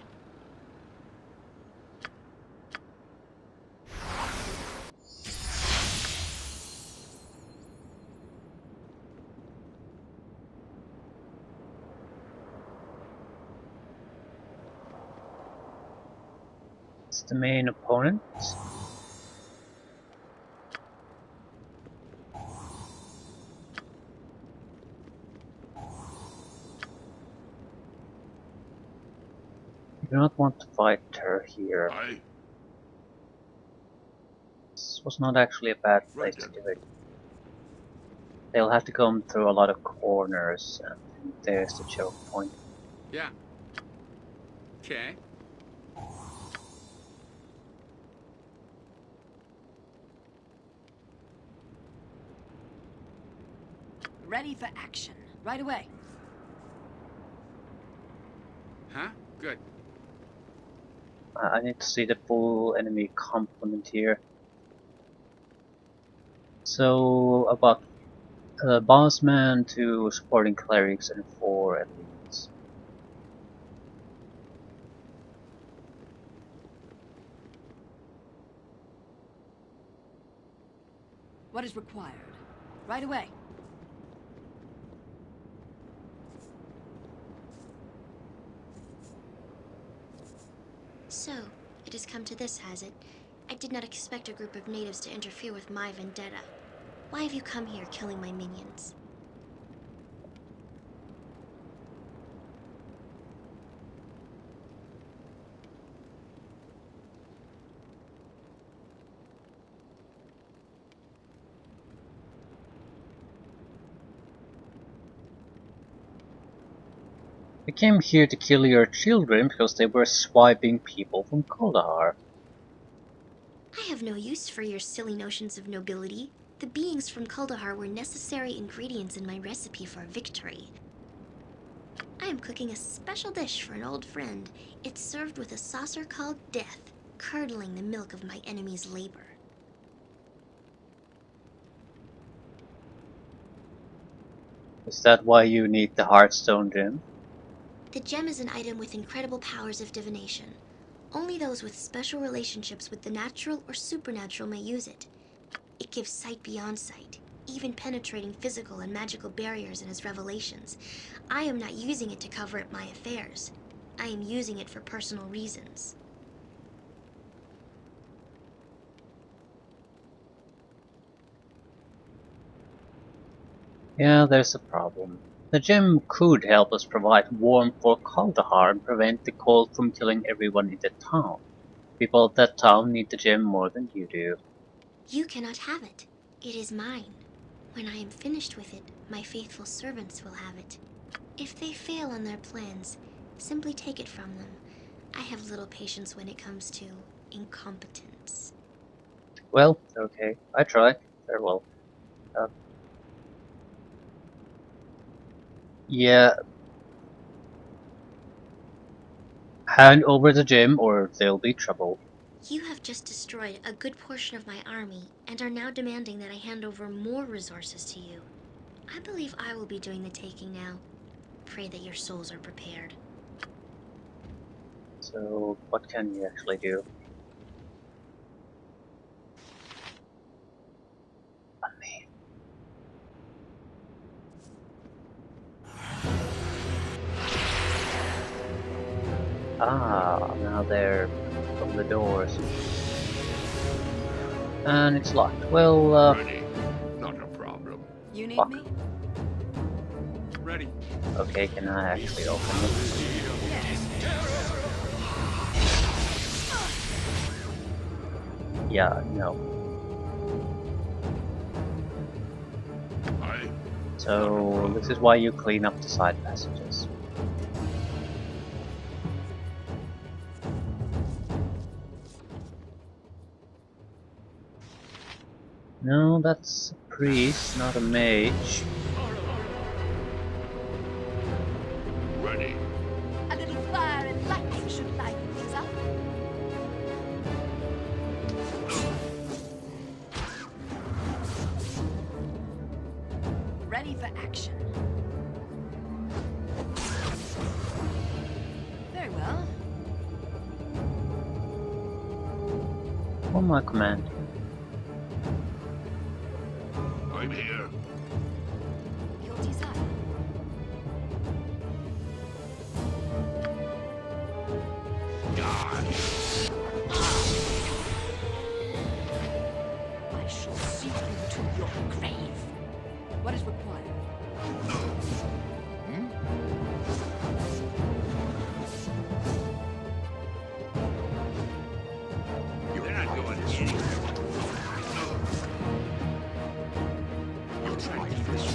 It's the main opponent. You do not want to fight her here. Aye. This was not actually a bad place to do it. They'll have to come through a lot of corners, and there's the choke point. Yeah. Okay. Ready for action. Right away. Huh? Good. I need to see the full enemy complement here. So, about bossman to supporting clerics and 4 elites. What is required? Right away. So, it has come to this, has it? I did not expect a group of natives to interfere with my vendetta. Why have you come here killing my minions? I came here to kill your children because they were swiping people from Kaldahar. I have no use for your silly notions of nobility. The beings from Kaldahar were necessary ingredients in my recipe for victory. I am cooking a special dish for an old friend. It's served with a saucer called death, curdling the milk of my enemy's labor. Is that why you need the Heartstone gem? The gem is an item with incredible powers of divination. Only those with special relationships with the natural or supernatural may use it. It gives sight beyond sight, even penetrating physical and magical barriers in its revelations. I am not using it to cover up my affairs. I am using it for personal reasons. Yeah, there's a problem. The gem could help us provide warmth for Kaldahar and prevent the cold from killing everyone in the town. People of that town need the gem more than you do. You cannot have it. It is mine. When I am finished with it, my faithful servants will have it. If they fail on their plans, simply take it from them. I have little patience when it comes to incompetence. Well, okay, I try. Very well. Yeah. Hand over the gem or there'll be trouble. You have just destroyed a good portion of my army and are now demanding that I hand over more resources to you. I believe I will be doing the taking now. Pray that your souls are prepared. So, what can you actually do? I mean... Ah, now they're from the doors. And it's locked. Well, Ready. Not a problem. You need Fuck. me? Ready. okay, can I actually open it? Yeah, no. Aye. So, this is why you clean up the side passages. No, that's a priest, not a mage. Ready. A little fire and lightning should lighten things up. Ready for action. Very well. On my command. I'm here. Your desire. Die. I shall see you to your grave. What is required? You're not going anywhere. I'll try this.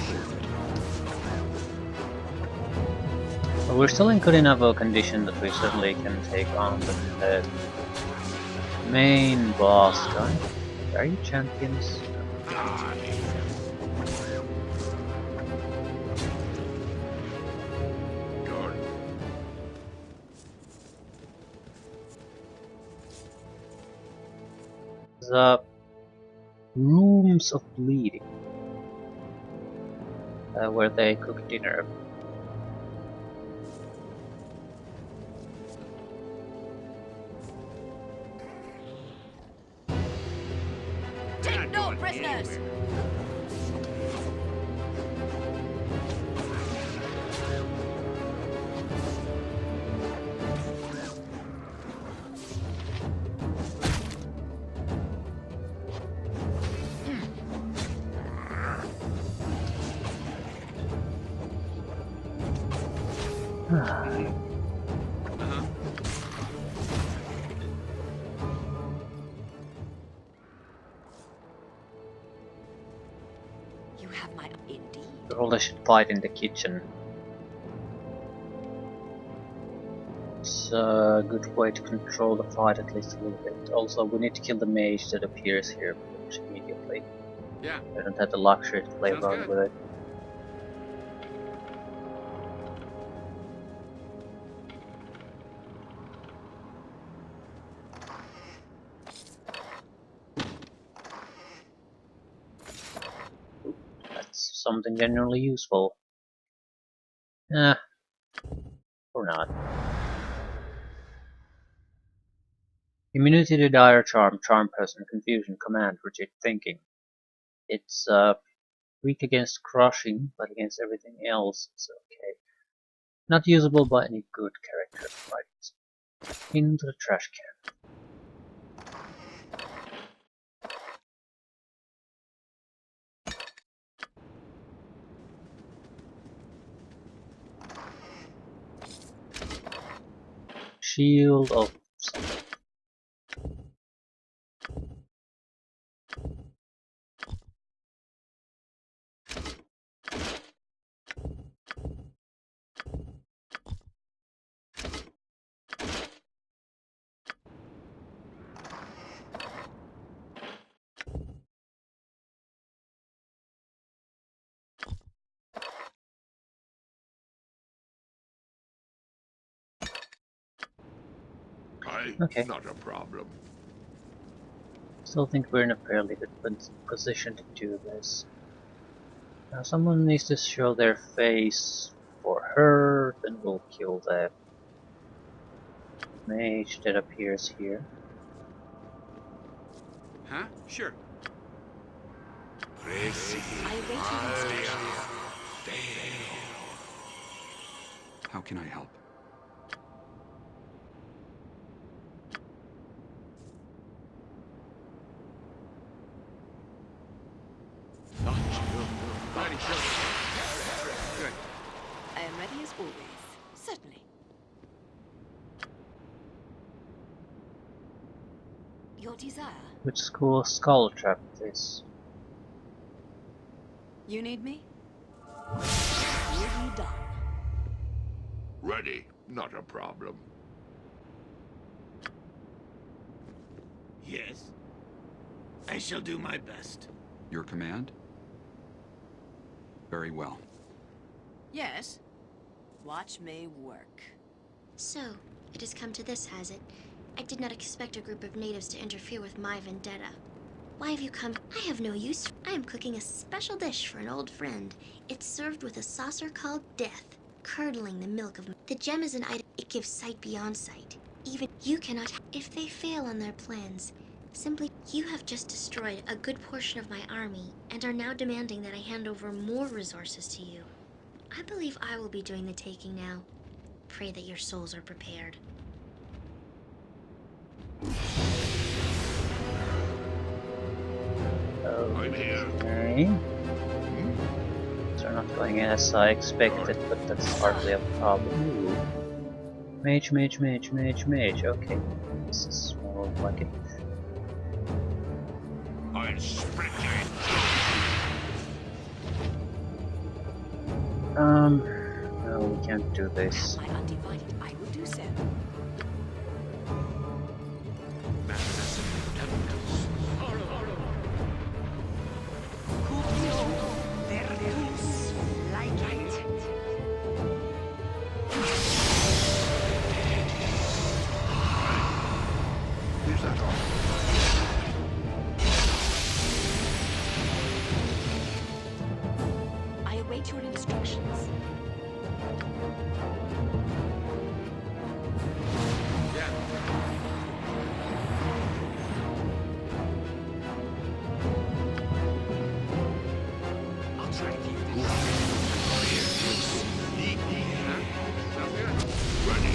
But we're still in good enough a condition that we certainly can take on the main boss guy. Are you champions? Darn. The rooms of bleeding, where they cook dinner. Take no prisoners! Uh-huh. You have my indeed. Probably should fight in the kitchen. It's a good way to control the fight at least a little bit. Also, we need to kill the mage that appears here pretty much immediately. Yeah. I don't have the luxury to play Sounds around good. with it. That's something genuinely useful. Or not. Immunity to dire charm, charm person, confusion, command, rigid thinking. It's weak against crushing, but against everything else it's okay. Not usable by any good character. Right. Into the trash can. Shield of something. Okay. Not a problem. Still think we're in a fairly good position to do this. Now someone needs to show their face for her, then we'll kill the mage that appears here. Huh? Sure. I await your instructions. How can I help? Ready, sure. Good. I am ready as always. Certainly. Your desire? Which school skull trap this? You need me? Will be done. Ready. Not a problem. Yes. I shall do my best. Your command? Very well. Yes. Watch me work. So, it has come to this, has it? I did not expect a group of natives to interfere with my vendetta. Why have you come? I have no use. I am cooking a special dish for an old friend. It's served with a saucer called death, curdling the milk of... The gem is an item. It gives sight beyond sight. Even you cannot... If they fail on their plans, simply... You have just destroyed a good portion of my army and are now demanding that I hand over more resources to you. I believe I will be doing the taking now. Pray that your souls are prepared. I'm here. Okay. They're not going as I expected, but that's hardly a problem. Ooh. Mage. Okay. This is more like it. I'll spread you. No, we can't do this. My undivided, I will do so. Is that all? I await your instructions. Yeah. I'll try to keep Huh? Sounds good. Ready.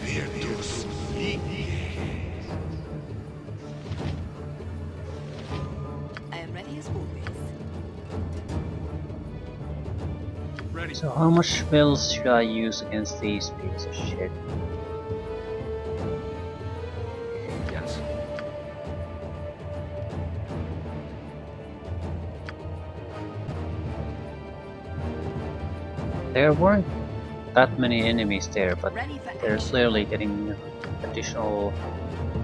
Virtus. I am ready as always. Ready. So how much spells should I use against these pieces of shit? Yes. There weren't that many enemies there, but Ready for they're action. clearly getting additional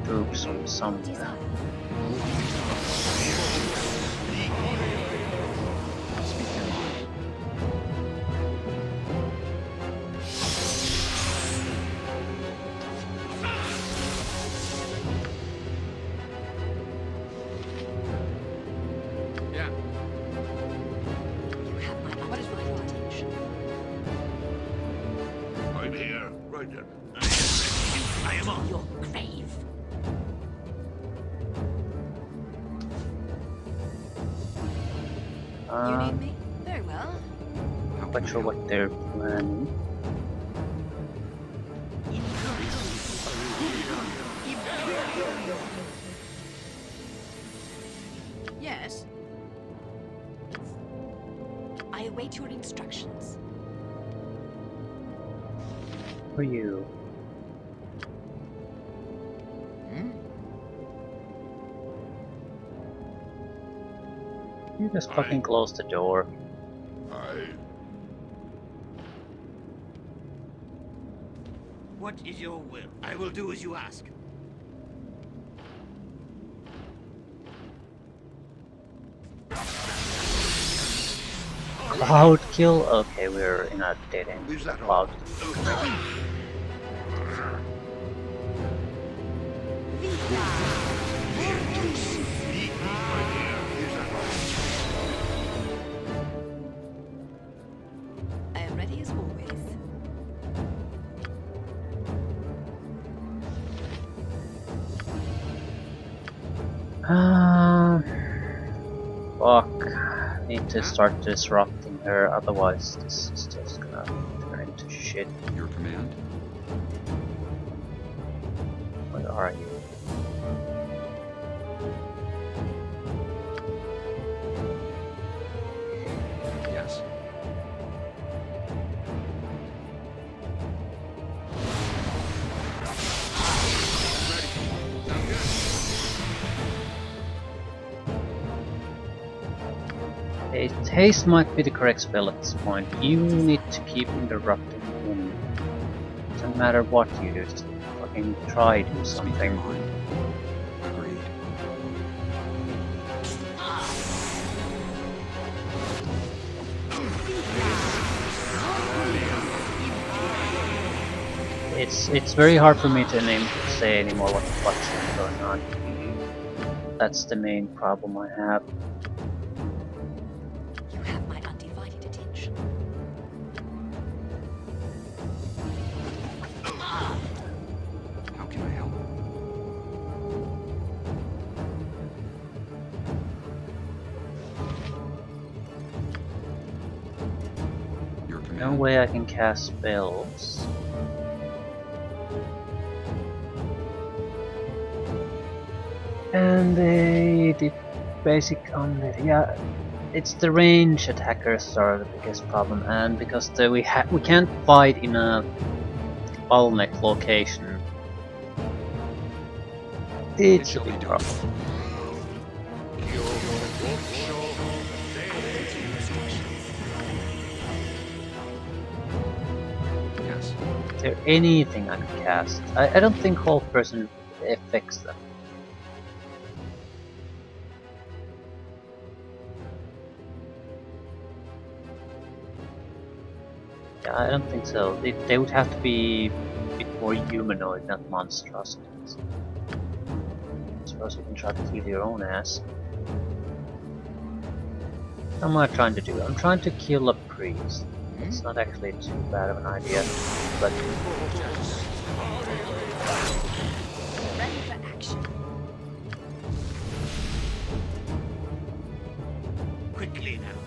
troops from somewhere. Desire. Speak your mind. Yeah. You have my what is required. I'm here. Right then. I am on. Your grave. You need me? Very well. How can Not I sure help? what they're planning. Yes. I await your instructions. For you. You just fucking close the door. What is your will? I will do as you ask. Cloud kill? Okay, we're in a dead end. Is that all? Cloud. I am ready as always. Fuck. Need to start disrupting her, otherwise this is just gonna turn into shit. Your command? Where are you? Yes. Haste might be the correct spell at this point. You need to keep interrupting him. Doesn't matter what you do, just fucking try to do Speak your something. mind. Agreed. It's very hard for me to say anymore what the fuck's going on. That's the main problem I have. You have my undivided attention. How can I help? Your No command. way I can cast spells. And the basic on the it's the range attackers are the biggest problem, and because we can't fight in a bottleneck location, it's a shall be big done. problem. Yes. Is there anything I can cast? I don't think whole person affects them. Yeah, I don't think so. They would have to be a bit more humanoid, not monstrosities. I suppose you can try to kill your own ass. What am I trying to do? I'm trying to kill a priest. It's not actually too bad of an idea, but Ready for action. Quickly now.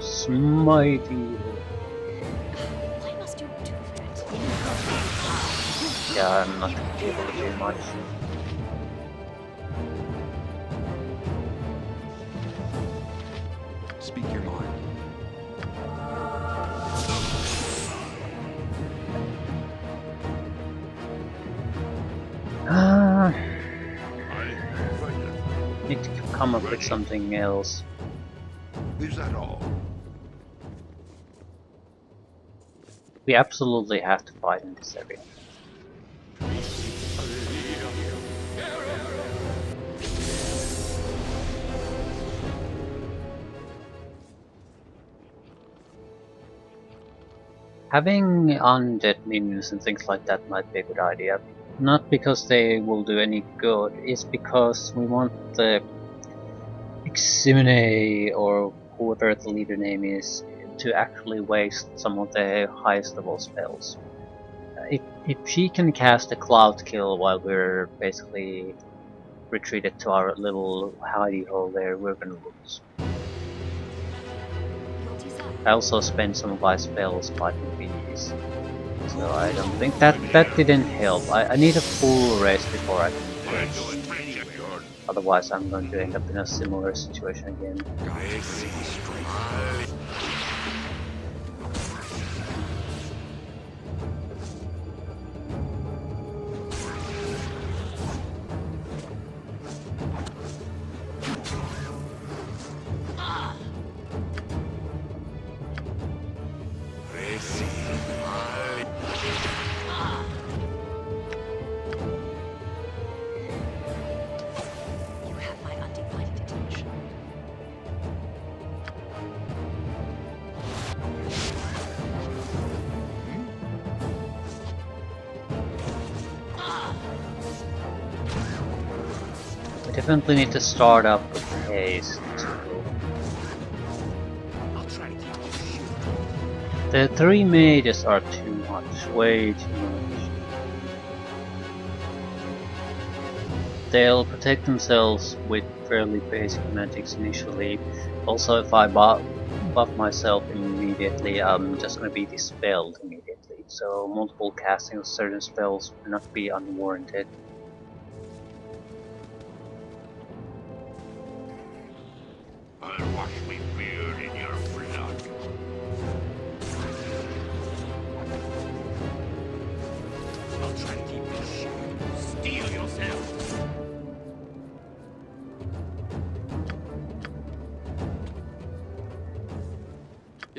smite you. Why must you do that? Yeah, I'm not gonna be able to do much. Speak your mind. Ah, I find it. need to come up with something else. Is that all? We absolutely have to fight in this area. Having undead minions and things like that might be a good idea. Not because they will do any good, it's because we want the Yxunomei, or whoever the leader name is, to actually waste some of the highest level spells. If she can cast a cloud kill while we're basically retreated to our little hidey hole there, we're gonna lose. Your desire. I also spent some of my spells fighting bees, so I don't think that didn't help. I need a full race before I can Why do it take your turn? otherwise I'm going to end up in a similar situation again. I see straight. I see. You have my undivided attention. We definitely need to start up with haste. I'll try to keep this shield. The 3 mages are too much, way too much. They'll protect themselves with fairly basic magics initially. Also, if I buff myself immediately, I'm just gonna be dispelled immediately. So multiple casting of certain spells will not be unwarranted. I'll wash me beard in your blood. I'll try to keep this shield. Steel yourself.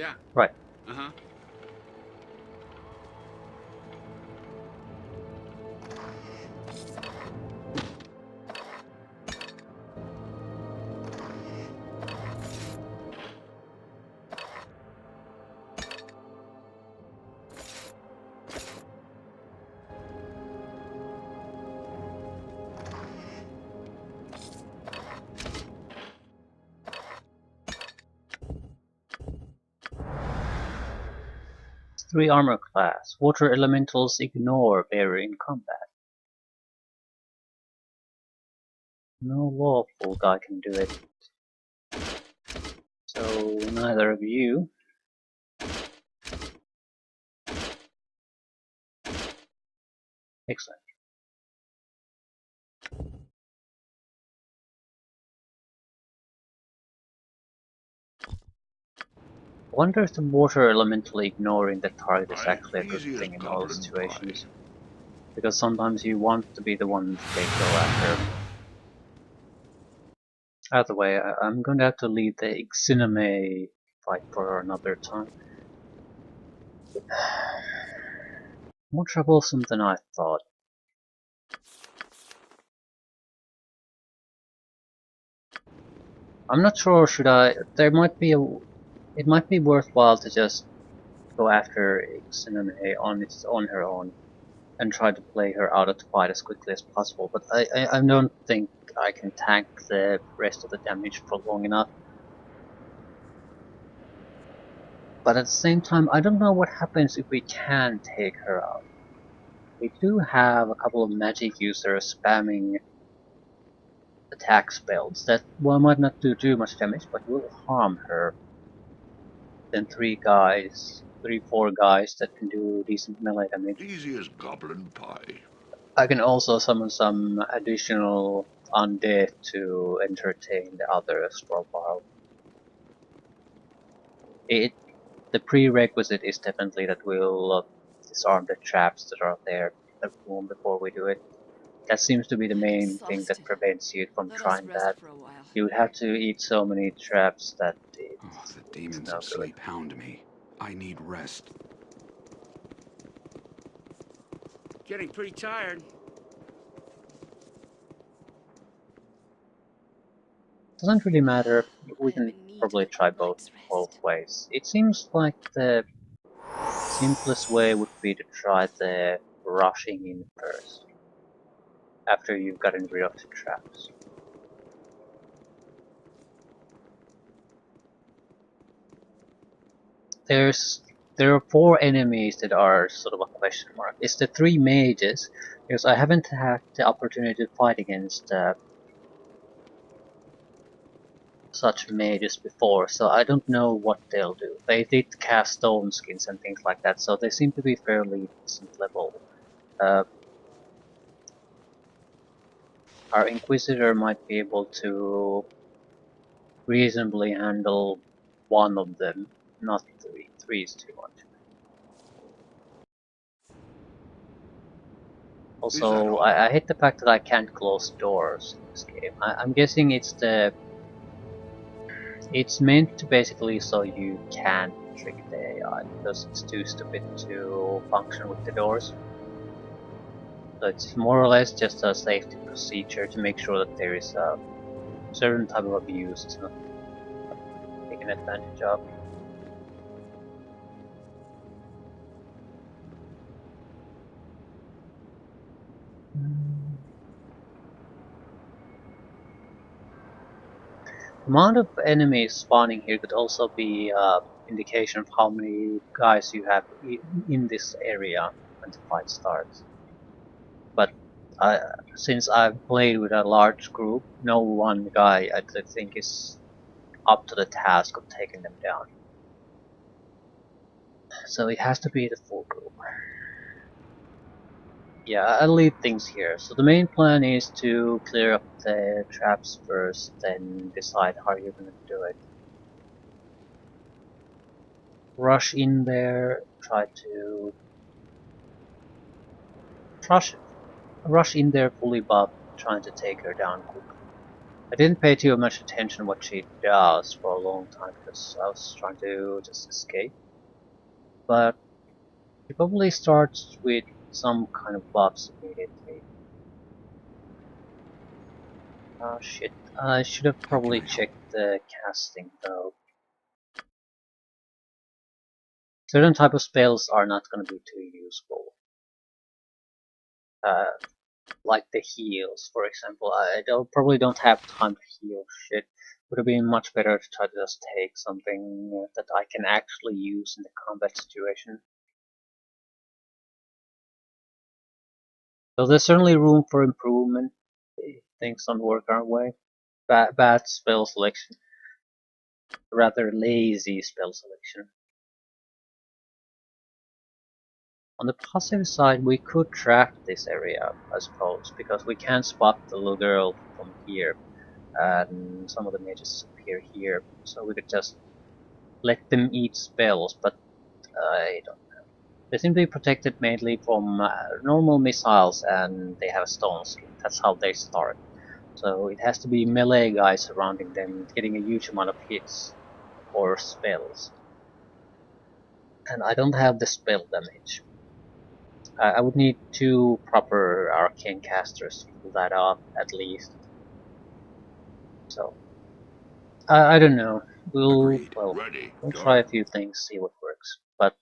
Yeah. Right. Uh-huh. It's 3 armor class. Water elementals ignore barrier in combat. No lawful guy can do it. So neither of you. Excellent. I wonder if the water elemental ignoring the target is I'm actually a good easy as thing in all goblin pie. situations. Because sometimes you want to be the one they go after. Either way, I'm going to have to leave the Yxunomei fight for another time. More troublesome than I thought. I'm not sure, should I... There might be a... It might be worthwhile to just go after Yxunomei on her own and try to play her out of the fight as quickly as possible, but I don't think I can tank the rest of the damage for long enough. But at the same time, I don't know what happens if we can take her out. We do have a couple of magic users spamming attack spells that, well, might not do too much damage, but will harm her. Then 4 guys that can do decent melee damage. Easy as goblin pie. I can also summon some additional undead to entertain the others for a while. The prerequisite is definitely that we'll disarm the traps that are there in the room before we do it. That seems to be the main thing that Exhausted. prevents you from Let us trying rest that. for a while. You would have to eat so many traps that Oh, the it's demons no of good. sleep hound me. I need rest. Getting pretty tired. Doesn't really matter. We I am can in need probably of try a both night's rest. ways. It seems like the simplest way would be to try the rushing in first, after you've gotten rid of the traps. There are 4 enemies that are sort of a question mark. It's the 3 mages, because I haven't had the opportunity to fight against such mages before, so I don't know what they'll do. They did cast stone skins and things like that, so they seem to be fairly decent level. Our Inquisitor might be able to reasonably handle one of them, not 3. 3 is too much. Is that Also, all? I hate the fact that I can't close doors in this game. I'm guessing it's meant to basically so you can't trick the AI, because it's too stupid to function with the doors. So it's more or less just a safety procedure to make sure that there is a certain type of abuse is not taken advantage of. The amount of enemies spawning here could also be an indication of how many guys you have in this area when the fight starts. But since I've played with a large group, no one guy I think is up to the task of taking them down. So it has to be the full group. Yeah, I'll leave things here. So the main plan is to clear up the traps first, then decide how you're gonna do it. Rush in there, try to rush in there fully buffed, trying to take her down quickly. I didn't pay too much attention what she does for a long time because I was trying to just escape. But she probably starts with some kind of buffs immediately. Oh shit, I should have How can I probably help? checked the casting though. Certain type of spells are not going to be too useful. Like the heals, for example. I probably don't have time to heal shit. Would have been much better to try to just take something that I can actually use in the combat situation. So there's certainly room for improvement if things don't work our way. Bad spell selection. Rather lazy spell selection. On the positive side, we could track this area, I suppose, because we can spot the little girl from here, and some of the mages appear here, so we could just let them eat spells, but I don't know. They seem to be protected mainly from normal missiles, and they have a stone skin. That's how they start. So it has to be melee guys surrounding them, getting a huge amount of hits or spells. And I don't have the spell damage. I would need 2 proper arcane casters to pull that off, at least. So, I don't know. Agreed. Well, Ready. we'll try Go. a few things, see what works. But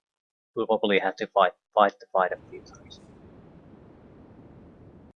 we'll probably have to fight the fight a few times.